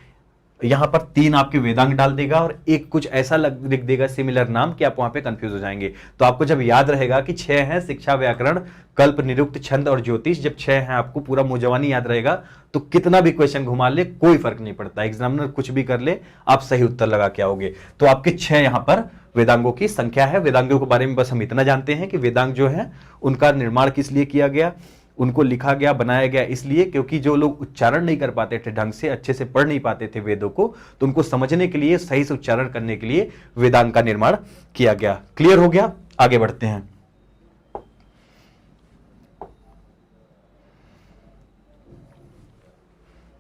यहां पर 3 आपके वेदांग डाल देगा और एक कुछ ऐसा लिख देगा सिमिलर नाम कि आप वहां पे कंफ्यूज हो जाएंगे। तो आपको जब याद रहेगा कि 6 है, शिक्षा, व्याकरण, कल्प, निरुक्त, छंद और ज्योतिष, जब 6 है आपको पूरा मुंहजबानी याद रहेगा तो कितना भी क्वेश्चन घुमा ले कोई फर्क नहीं पड़ता, एग्जामिनर कुछ भी कर ले आप सही उत्तर लगा के आओगे। तो आपके 6 यहां पर वेदांगों की संख्या है। वेदांगों के बारे में बस हम इतना जानते हैं कि वेदांग जो है उनका निर्माण किस लिए किया गया, उनको लिखा गया, बनाया गया इसलिए क्योंकि जो लोग उच्चारण नहीं कर पाते थे ढंग से, अच्छे से पढ़ नहीं पाते थे वेदों को, तो उनको समझने के लिए, सही से उच्चारण करने के लिए वेदांग का निर्माण किया गया। क्लियर हो गया, आगे बढ़ते हैं।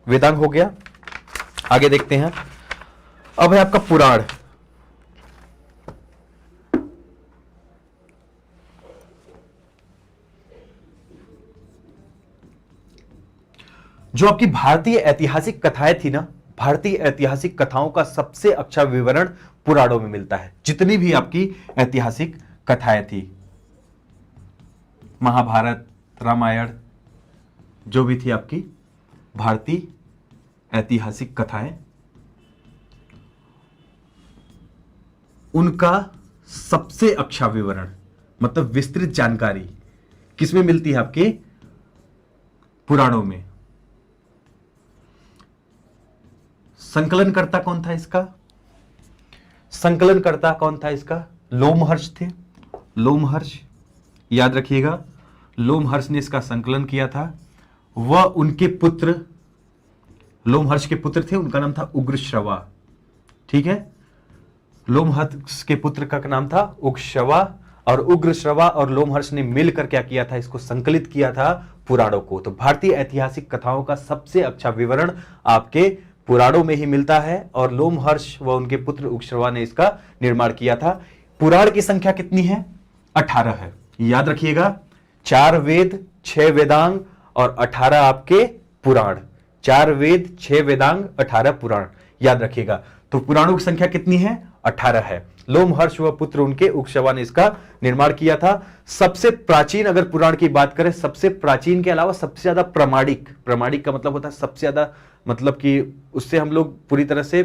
वेदांग हो गया, आगे देखते हैं। अब है आपका पुराण। जो आपकी भारतीय ऐतिहासिक कथाएं थी ना, भारतीय ऐतिहासिक कथाओं का सबसे अच्छा विवरण पुराणों में मिलता है। जितनी भी आपकी ऐतिहासिक कथाएं थी, महाभारत, रामायण, जो भी थी आपकी भारतीय ऐतिहासिक कथाएं, उनका सबसे अच्छा विवरण मतलब विस्तृत जानकारी किसमें मिलती है, आपके पुराणों में। संकलनकर्ता कौन था इसका, संकलनकर्ता कौन था इसका, लोमहर्ष थे। लोमहर्ष याद रखिएगा, लोमहर्ष ने इसका संकलन किया था। वह उनके पुत्र, लोमहर्ष के पुत्र थे, उनका नाम था उग्रश्रवा, ठीक है। लोमहर्ष के पुत्र का नाम था उग्रश्रवा, और उग्रश्रवा और लोमहर्ष ने मिलकर क्या किया था, इसको संकलित किया था पुराणों को। तो भारतीय ऐतिहासिक कथाओं का सबसे अच्छा विवरण आपके पुराणों में ही मिलता है, और लोमहर्ष व उनके पुत्र उग्रश्रवा ने इसका निर्माण किया था। पुराण की संख्या कितनी है, 18 है, याद रखिएगा। 4 वेद, 6 वेदांग और 18 आपके पुराण। 4 वेद, 6 वेदांग, 18 पुराण, याद रखिएगा। तो पुराणों की संख्या कितनी है, 18 है। लोमहर्ष व पुत्र उनके उग्रश्रवा ने इसका निर्माण किया था। सबसे प्राचीन, अगर पुराण की बात करें, सबसे प्राचीन के अलावा सबसे ज्यादा प्रामाणिक, प्रामाणिक का मतलब होता है सबसे ज्यादा, मतलब कि उससे हम लोग पूरी तरह से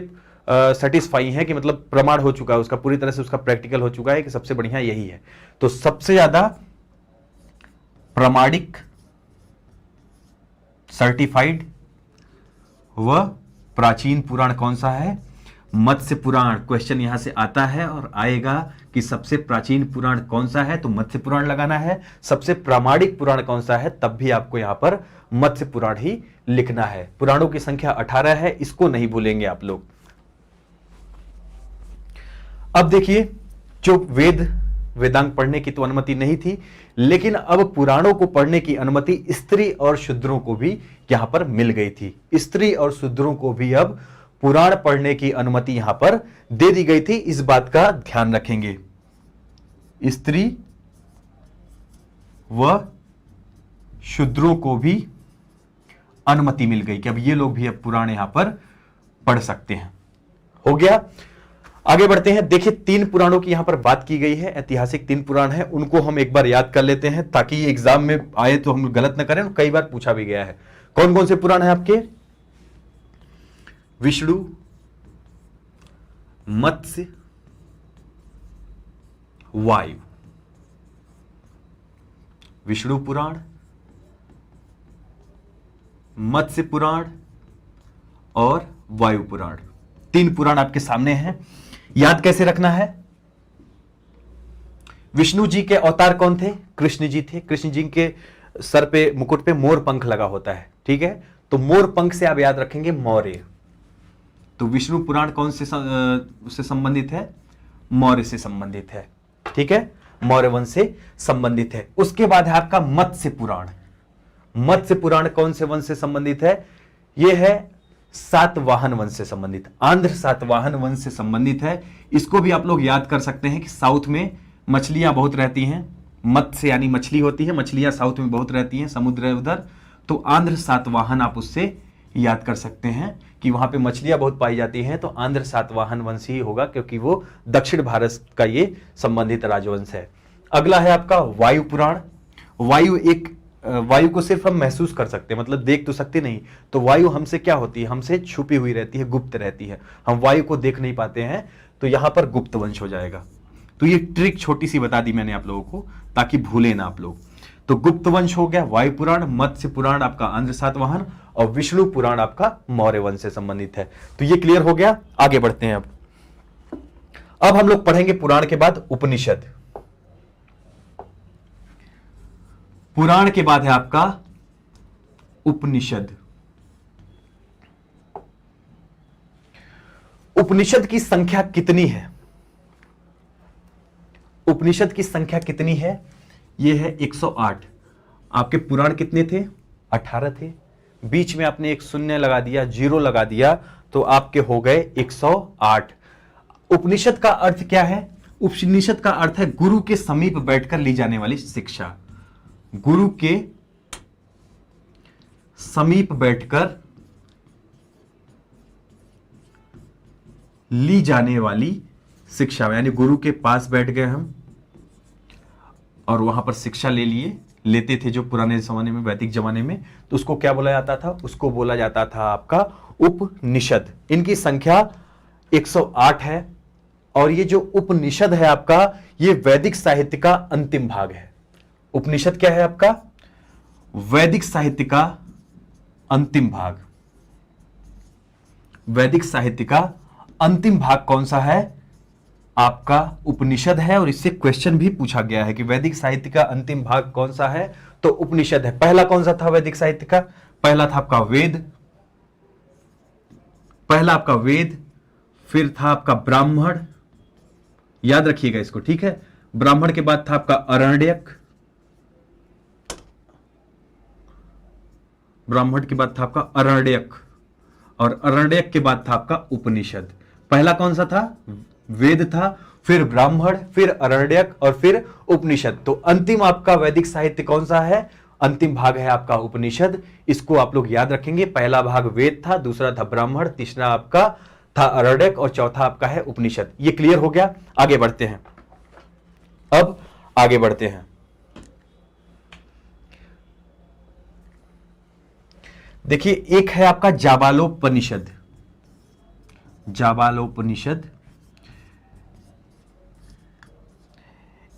सेटिस्फाई हैं कि मतलब प्रमाण हो चुका है उसका, पूरी तरह से उसका प्रैक्टिकल हो चुका है कि सबसे बढ़िया यही है। तो सबसे ज्यादा प्रामाणिक, सर्टिफाइड व प्राचीन पुराण कौन सा है, मत्स्य पुराण। क्वेश्चन यहां से आता है और आएगा कि सबसे प्राचीन पुराण कौन सा है, तो मत्स्य पुराण लगाना है। सबसे प्रामाणिक पुराण कौन सा है, तब भी आपको यहां पर मत्स्य पुराण ही लिखना है। पुराणों की संख्या 18 है, इसको नहीं भूलेंगे आप लोग। अब देखिए, जो वेदांग पढ़ने की तो अनुमति नहीं थी, लेकिन अब पुराणों को पढ़ने की अनुमति स्त्री और शूद्रों को भी यहां पर मिल गई थी। स्त्री और शूद्रों को भी अब पुराण पढ़ने की अनुमति यहां पर दे दी गई थी, इस बात का ध्यान रखेंगे। स्त्री व शूद्रों को भी अनुमति मिल गई कि अब ये लोग भी अब पुराण यहां पर पढ़ सकते हैं। हो गया, आगे बढ़ते हैं। देखिए, 3 पुराणों की यहां पर बात की गई है, ऐतिहासिक 3 पुराण है, उनको हम एक बार याद कर लेते हैं ताकि एग्जाम में आए तो हम गलत ना करें। कई बार पूछा भी गया है। कौन कौन से पुराण है आपके, विष्णु, मत्स्य, वायु, विष्णु पुराण, मत्स्य पुराण और वायु पुराण। 3 पुराण आपके सामने हैं। याद कैसे रखना है? विष्णु जी के अवतार कौन थे? कृष्ण जी थे। कृष्ण जी के सर पे, मुकुट पे मोर पंख लगा होता है, ठीक है? तो मोर पंख से आप याद रखेंगे मौर्य। तो विष्णु पुराण कौन से उससे संबंधित है? मौर्य से संबंधित है, ठीक है? मौर्य वंश से संबंधित है। उसके बाद है आपका मत्स्य पुराण। मत्स्य पुराण कौन से वंश से संबंधित है? यह है सातवाहन वंश से संबंधित, आंध्र सातवाहन वंश से संबंधित है। इसको भी आप लोग याद कर सकते हैं कि साउथ में मछलियां बहुत रहती हैं। मत्स्य यानी मछली होती है, मछलियां साउथ में बहुत रहती हैं, समुद्र है उधर। तो आंध्र सातवाहन आप उससे याद कर सकते हैं कि वहां पे मछलियां बहुत पाई जाती हैं, तो आंध्र सातवाहन वंश ही होगा, क्योंकि वो दक्षिण भारत का ये संबंधित राजवंश है। अगला है आपका वायु पुराण। वायु को सिर्फ हम महसूस कर सकते हैं, मतलब देख तो सकते नहीं। तो वायु हमसे क्या होती है? हमसे छुपी हुई रहती है, गुप्त रहती है। हम वायु को देख नहीं पाते हैं, तो यहां पर गुप्त वंश हो जाएगा। तो ये ट्रिक छोटी सी बता दी मैंने आप लोगों को, ताकि भूले ना आप लोग। तो गुप्त वंश हो गया वायु पुराण, मत्स्य पुराण आपका आंध्र सातवाहन, और विष्णु पुराण आपका मौर्य वंश से संबंधित है। तो ये क्लियर हो गया। आगे बढ़ते हैं। अब हम लोग पढ़ेंगे पुराण के बाद उपनिषद। पुराण के बाद है आपका उपनिषद। उपनिषद की संख्या कितनी है? उपनिषद की संख्या कितनी है? यह है 108। आपके पुराण कितने थे? 18 थे। बीच में आपने एक शून्य लगा दिया, 0 लगा दिया, तो आपके हो गए 108। उपनिषद का अर्थ क्या है? उपनिषद का अर्थ है गुरु के समीप बैठकर ली जाने वाली शिक्षा। गुरु के समीप बैठकर ली जाने वाली शिक्षा, यानी गुरु के पास बैठ गए हम और वहां पर शिक्षा लेते थे जो पुराने जमाने में, वैदिक जमाने में, तो उसको क्या बोला जाता था? उसको बोला जाता था आपका उपनिषद। इनकी संख्या 108 है। और ये जो उपनिषद है आपका, ये वैदिक साहित्य का अंतिम भाग है। उपनिषद क्या है आपका? वैदिक साहित्य का अंतिम भाग। वैदिक साहित्य का अंतिम भाग कौन सा है? आपका उपनिषद है। और इससे क्वेश्चन भी पूछा गया है कि वैदिक साहित्य का अंतिम भाग कौन सा है? तो उपनिषद है। पहला कौन सा था वैदिक साहित्य का? पहला था आपका वेद। पहला आपका वेद, फिर था आपका ब्राह्मण, याद रखिएगा इसको, ठीक है? ब्राह्मण के बाद था आपका अरण्यक, ब्राह्मण के बाद था आपका अरण्यक, और अरण्यक के बाद था आपका उपनिषद। पहला कौन सा था? वेद था, फिर ब्राह्मण, फिर अरण्यक और फिर उपनिषद। तो अंतिम आपका वैदिक साहित्य कौन सा है? अंतिम भाग है आपका उपनिषद। इसको आप लोग याद रखेंगे। पहला भाग वेद था, दूसरा था ब्राह्मण, तीसरा आपका था अरण्यक और चौथा आपका है उपनिषद। ये क्लियर हो गया। आगे बढ़ते हैं। अब आगे बढ़ते हैं। देखिए, एक है आपका जाबालोपनिषद। जाबालोपनिषद,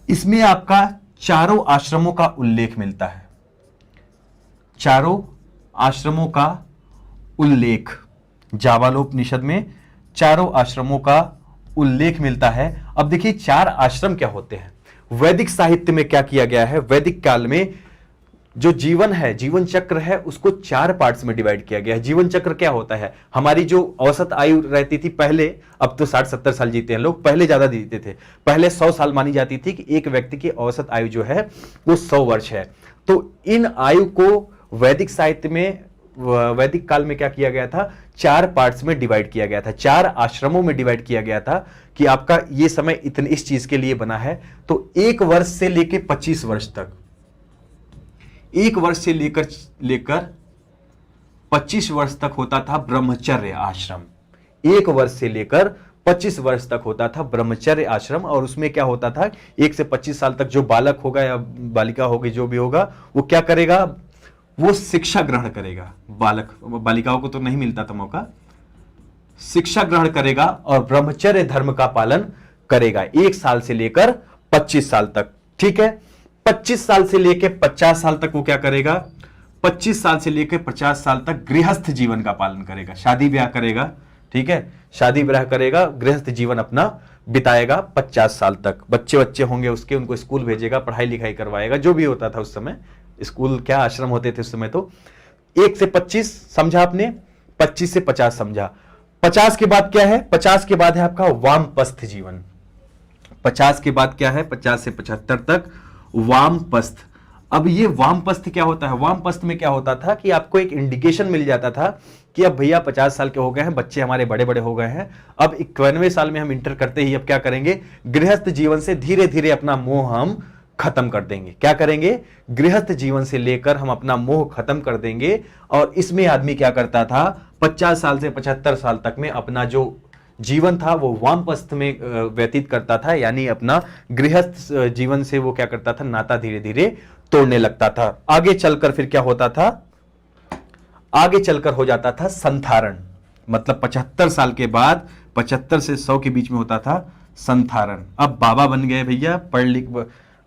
इसमें आपका चारों आश्रमों का उल्लेख मिलता है। चारों आश्रमों का उल्लेख, जाबालोपनिषद में चारों आश्रमों का उल्लेख मिलता है। अब देखिए, 4 आश्रम क्या होते हैं? वैदिक साहित्य में क्या किया गया है? वैदिक काल में जो जीवन है, जीवन चक्र है, उसको 4 पार्ट्स में डिवाइड किया गया है। जीवन चक्र क्या होता है? हमारी जो औसत आयु रहती थी पहले, अब तो 60-70 साल जीते हैं लोग, पहले ज्यादा जीते थे। पहले 100 साल मानी जाती थी कि एक व्यक्ति की औसत आयु जो है वो 100 वर्ष है। तो इन आयु को वैदिक साहित्य में, वैदिक काल में क्या किया गया था? 4 पार्ट्स में डिवाइड किया गया था, 4 आश्रमों में डिवाइड किया गया था कि आपका ये समय इतने इस चीज के लिए बना है। तो 1 वर्ष से लेकर 25 वर्ष तक, 1 वर्ष से लेकर 25 वर्ष तक होता था ब्रह्मचर्य आश्रम। 1 वर्ष से लेकर 25 वर्ष तक होता था ब्रह्मचर्य आश्रम। और उसमें क्या होता था? 1 से 25 साल तक जो बालक होगा या बालिका होगी, जो भी होगा, वो क्या करेगा? वो शिक्षा ग्रहण करेगा। बालक बालिकाओं को तो नहीं मिलता था मौका, शिक्षा ग्रहण करेगा और ब्रह्मचर्य धर्म का पालन करेगा 1 साल से लेकर 25 साल तक, ठीक है? 25 साल से लेकर 50 साल तक वो क्या करेगा, 25 साल से लेकर 50 साल तक गृहस्थ जीवन का पालन करेगा, शादी ब्याह करेगा, ठीक है, शादी ब्याह करेगा, गृहस्थ जीवन अपना बिताएगा 50 साल तक। बच्चे बच्चे होंगे उसके, उनको स्कूल भेजेगा, पढ़ाई लिखाई करवाएगा, जो भी होता था उस समय, स्कूल क्या आश्रम होते थे उस समय। तो 1 से 25 समझा आपने, 25 से 50 समझा। 50 के बाद क्या है, 50 के बाद है आपका वामपस्थ जीवन। 50 के बाद क्या है, 50 से 75 तक वामपस्थ। अब ये वामपस्थ क्या होता है, वामपस्थ में क्या होता था कि आपको एक इंडिकेशन मिल जाता था कि अब भैया 50 साल के हो गए हैं, बच्चे हमारे बड़े बड़े हो गए हैं, अब 91वें साल में हम इंटर करते ही अब क्या करेंगे, गृहस्थ जीवन से धीरे धीरे अपना मोह हम खत्म कर देंगे। क्या करेंगे, गृहस्थ जीवन से लेकर हम अपना मोह खत्म कर देंगे। और इसमें आदमी क्या करता था, 50 साल से 75 साल तक में अपना जो जीवन था वो वामपस्थ में व्यतीत करता था, यानी अपना गृहस्थ जीवन से वो क्या करता था, नाता धीरे धीरे तोड़ने लगता था। आगे चलकर फिर क्या होता था, आगे चलकर हो जाता था संधारण, मतलब 75 साल के बाद 75 से 100 के बीच में होता था संधारण। अब बाबा बन गए भैया,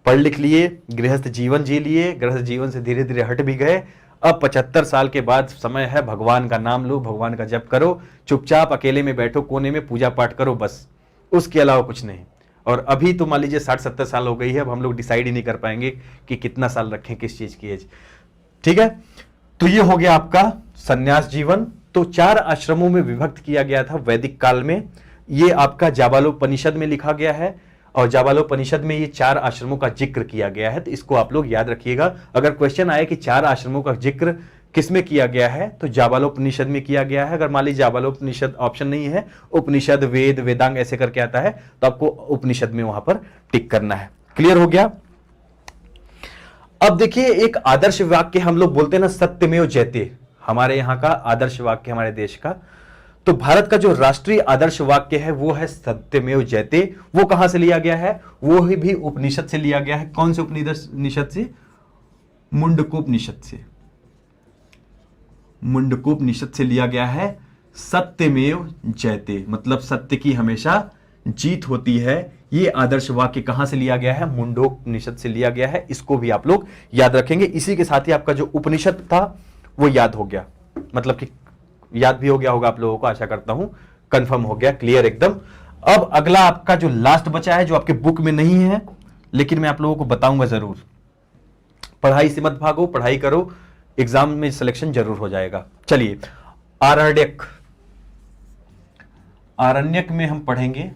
पढ़ लिख लिए, गृहस्थ जीवन जी लिए, गृहस्थ जीवन से धीरे धीरे हट भी गए। अब 75 साल के बाद समय है, भगवान का नाम लो, भगवान का जप करो, चुपचाप अकेले में बैठो कोने में, पूजा पाठ करो, बस उसके अलावा कुछ नहीं। और अभी तो मान लीजिए 60-70 साल हो गई है, अब हम लोग डिसाइड ही नहीं कर पाएंगे कि कितना साल रखें किस चीज की एज, ठीक है। तो ये हो गया आपका संन्यास जीवन। तो 4 आश्रमों में विभक्त किया गया था वैदिक काल में, ये आपका जाबालोपनिषद में लिखा गया है, और जाबालोपनिषद में ये 4 आश्रमों का जिक्र किया गया है। तो इसको आप लोग याद रखिएगा। अगर क्वेश्चन आए कि 4 आश्रमों का जिक्र किसमें किया गया है, तो जाबालोपनिषद में किया गया है। अगर मान लीजिए जाबालोपनिषद ऑप्शन नहीं है, उपनिषद, वेद, वेदांग ऐसे करके आता है, तो आपको उपनिषद में वहां पर टिक करना है। क्लियर हो गया। अब देखिए, एक आदर्श वाक्य हम लोग बोलते हैं ना, सत्यमेव जयते, हमारे यहां का आदर्श वाक्य, हमारे देश का। तो भारत का जो राष्ट्रीय आदर्श वाक्य है वो है सत्यमेव जयते। वो कहां से लिया गया है, वो भी उपनिषद से लिया गया है। कौन से उपनिषद से, मुंडकोपनिषद से, मुंडकोपनिषद से लिया गया है सत्यमेव जयते, मतलब सत्य की हमेशा जीत होती है। ये आदर्श वाक्य कहां से लिया गया है, मुंडकोपनिषद से लिया गया है। इसको भी आप लोग याद रखेंगे। इसी के साथ ही आपका जो उपनिषद था वो याद हो गया, मतलब कि याद भी हो गया होगा आप लोगों को, आशा करता हूं कंफर्म हो गया, क्लियर एकदम। अब अगला आपका जो लास्ट बचा है, जो आपके बुक में नहीं है लेकिन मैं आप लोगों को बताऊंगा जरूर। पढ़ाई से मत भागो, पढ़ाई करो, एग्जाम में सिलेक्शन जरूर हो जाएगा। चलिए, आरण्यक, आरण्यक में हम पढ़ेंगे।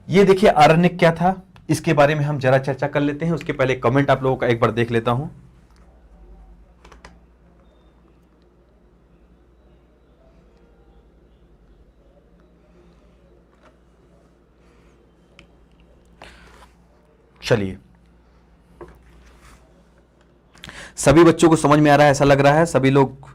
ये देखिए आरण्यक क्या था, इसके बारे में हम जरा चर्चा कर लेते हैं। उसके पहले कमेंट आप लोगों का एक बार देख लेता हूं। चलिए, सभी बच्चों को समझ में आ रहा है ऐसा लग रहा है, सभी लोग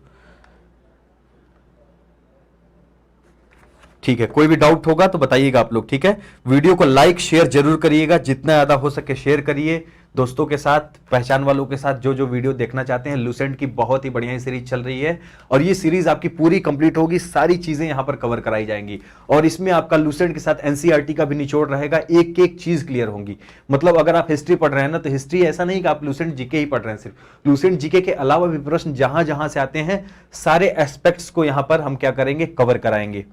ठीक है। कोई भी डाउट होगा तो बताइएगा आप लोग, ठीक है। वीडियो को लाइक शेयर जरूर करिएगा, जितना ज्यादा हो सके शेयर करिए दोस्तों के साथ, पहचान वालों के साथ, जो जो वीडियो देखना चाहते हैं। लूसेंट की बहुत ही बढ़िया सीरीज चल रही है और ये सीरीज आपकी पूरी कंप्लीट होगी, सारी चीजें यहां पर कवर कराई जाएंगी। और इसमें आपका लूसेंट के साथ एनसीईआरटी का भी निचोड़ रहेगा, एक एक चीज क्लियर होंगी। मतलब अगर आप हिस्ट्री पढ़ रहे हैं ना, तो हिस्ट्री ऐसा नहीं कि आप लूसेंट जीके ही पढ़ रहे हैं, सिर्फ लूसेंट जीके के अलावा भी प्रश्न जहां जहां से आते हैं, सारे एस्पेक्ट्स को यहां पर हम क्या करेंगे, कवर कराएंगे।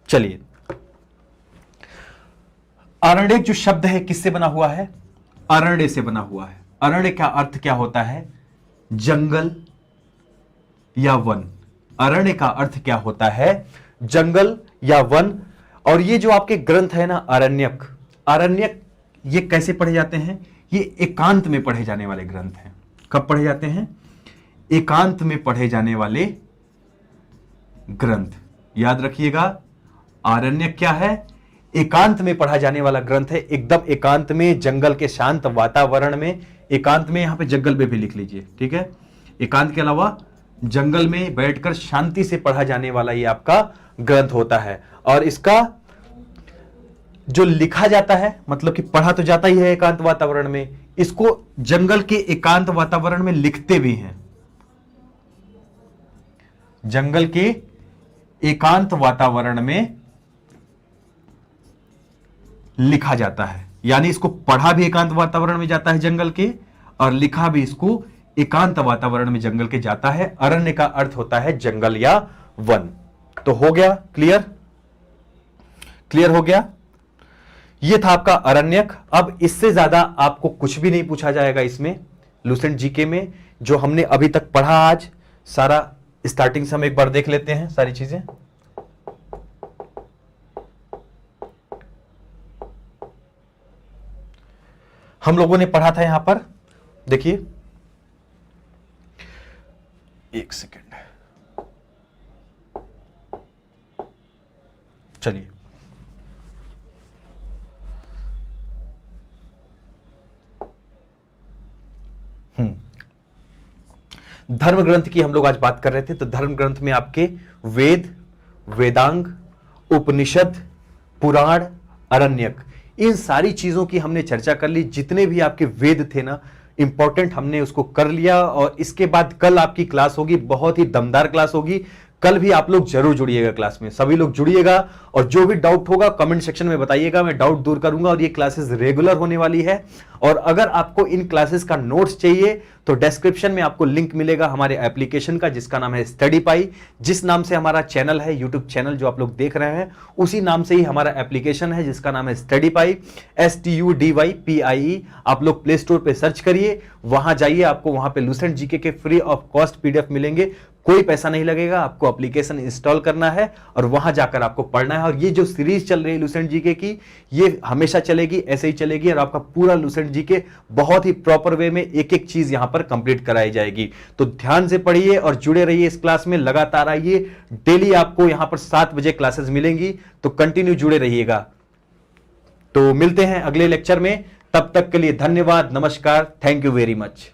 चलिए, अरण्यक जो शब्द है किससे बना हुआ है, अरण्य से बना हुआ है। अरण्य का अर्थ क्या होता है, जंगल या वन। अरण्य का अर्थ क्या होता है, जंगल या वन। और ये जो आपके ग्रंथ है ना अरण्यक, अरण्यक ये कैसे पढ़े जाते हैं, ये एकांत में पढ़े जाने वाले ग्रंथ हैं। कब पढ़े जाते हैं, एकांत में पढ़े जाने वाले ग्रंथ, याद रखिएगा। आरण्यक क्या है, एकांत में पढ़ा जाने वाला ग्रंथ है, एकदम एकांत में, जंगल के शांत वातावरण में। एकांत में यहां पे जंगल पे भी लिख लीजिए, ठीक है। एकांत के अलावा जंगल में बैठकर शांति से पढ़ा जाने वाला ये आपका ग्रंथ होता है। और इसका जो लिखा जाता है, मतलब कि पढ़ा तो जाता ही है एकांत वातावरण में, इसको जंगल के एकांत वातावरण में लिखते भी हैं। जंगल के एकांत वातावरण में लिखा जाता है, यानी इसको पढ़ा भी एकांत वातावरण में जाता है जंगल के, और लिखा भी इसको एकांत वातावरण में जंगल के जाता है। अरण्य का अर्थ होता है जंगल या वन। तो हो गया क्लियर? क्लियर हो गया? यह था आपका अरण्यक। अब इससे ज्यादा आपको कुछ भी नहीं पूछा जाएगा इसमें लुसेंट जीके में, जो हमने अभी तक पढ़ा आज सारा। स्टार्टिंग से हम एक बार देख लेते हैं सारी चीजें। हम लोगों ने पढ़ा था यहां पर, देखिए एक सेकेंड, चलिए धर्म ग्रंथ की हम लोग आज बात कर रहे थे। तो धर्म ग्रंथ में आपके वेद, वेदांग, उपनिषद, पुराण, अरण्यक, इन सारी चीजों की हमने चर्चा कर ली। जितने भी आपके वेद थे ना इंपॉर्टेंट, हमने उसको कर लिया। और इसके बाद कल आपकी क्लास होगी, बहुत ही दमदार क्लास होगी। कल भी आप लोग जरूर जुड़िएगा क्लास में, सभी लोग जुड़िएगा। और जो भी डाउट होगा कमेंट सेक्शन में बताइएगा, मैं डाउट दूर करूंगा। और ये क्लासेस रेगुलर होने वाली है। और अगर आपको इन क्लासेस का नोट्स चाहिए तो डिस्क्रिप्शन में आपको लिंक मिलेगा हमारे एप्लीकेशन का, जिसका नाम है स्टडी पाई। जिस नाम से हमारा चैनल है, यूट्यूब चैनल जो आप लोग देख रहे हैं, उसी नाम से ही हमारा एप्लीकेशन है, जिसका नाम है स्टडी पाई, STUDYPIE। आप लोग प्ले स्टोर पे सर्च करिए, वहां जाइए, आपको वहां पे लुसेंट जीके के फ्री ऑफ कॉस्ट PDF मिलेंगे। कोई पैसा नहीं लगेगा, आपको एप्लीकेशन इंस्टॉल करना है और वहां जाकर आपको पढ़ना है। और ये जो सीरीज चल रही है लुसेंट जीके की, ये हमेशा चलेगी, ऐसे ही चलेगी। और आपका पूरा लुसेंट जीके बहुत ही प्रॉपर वे में एक एक चीज यहां पर कंप्लीट कराई जाएगी। तो ध्यान से पढ़िए और जुड़े रहिए इस क्लास में, लगातार आइए। डेली आपको यहां पर 7 बजे क्लासेस मिलेंगी, तो कंटिन्यू जुड़े रहिएगा। तो मिलते हैं अगले लेक्चर में, तब तक के लिए धन्यवाद, नमस्कार, थैंक यू वेरी मच।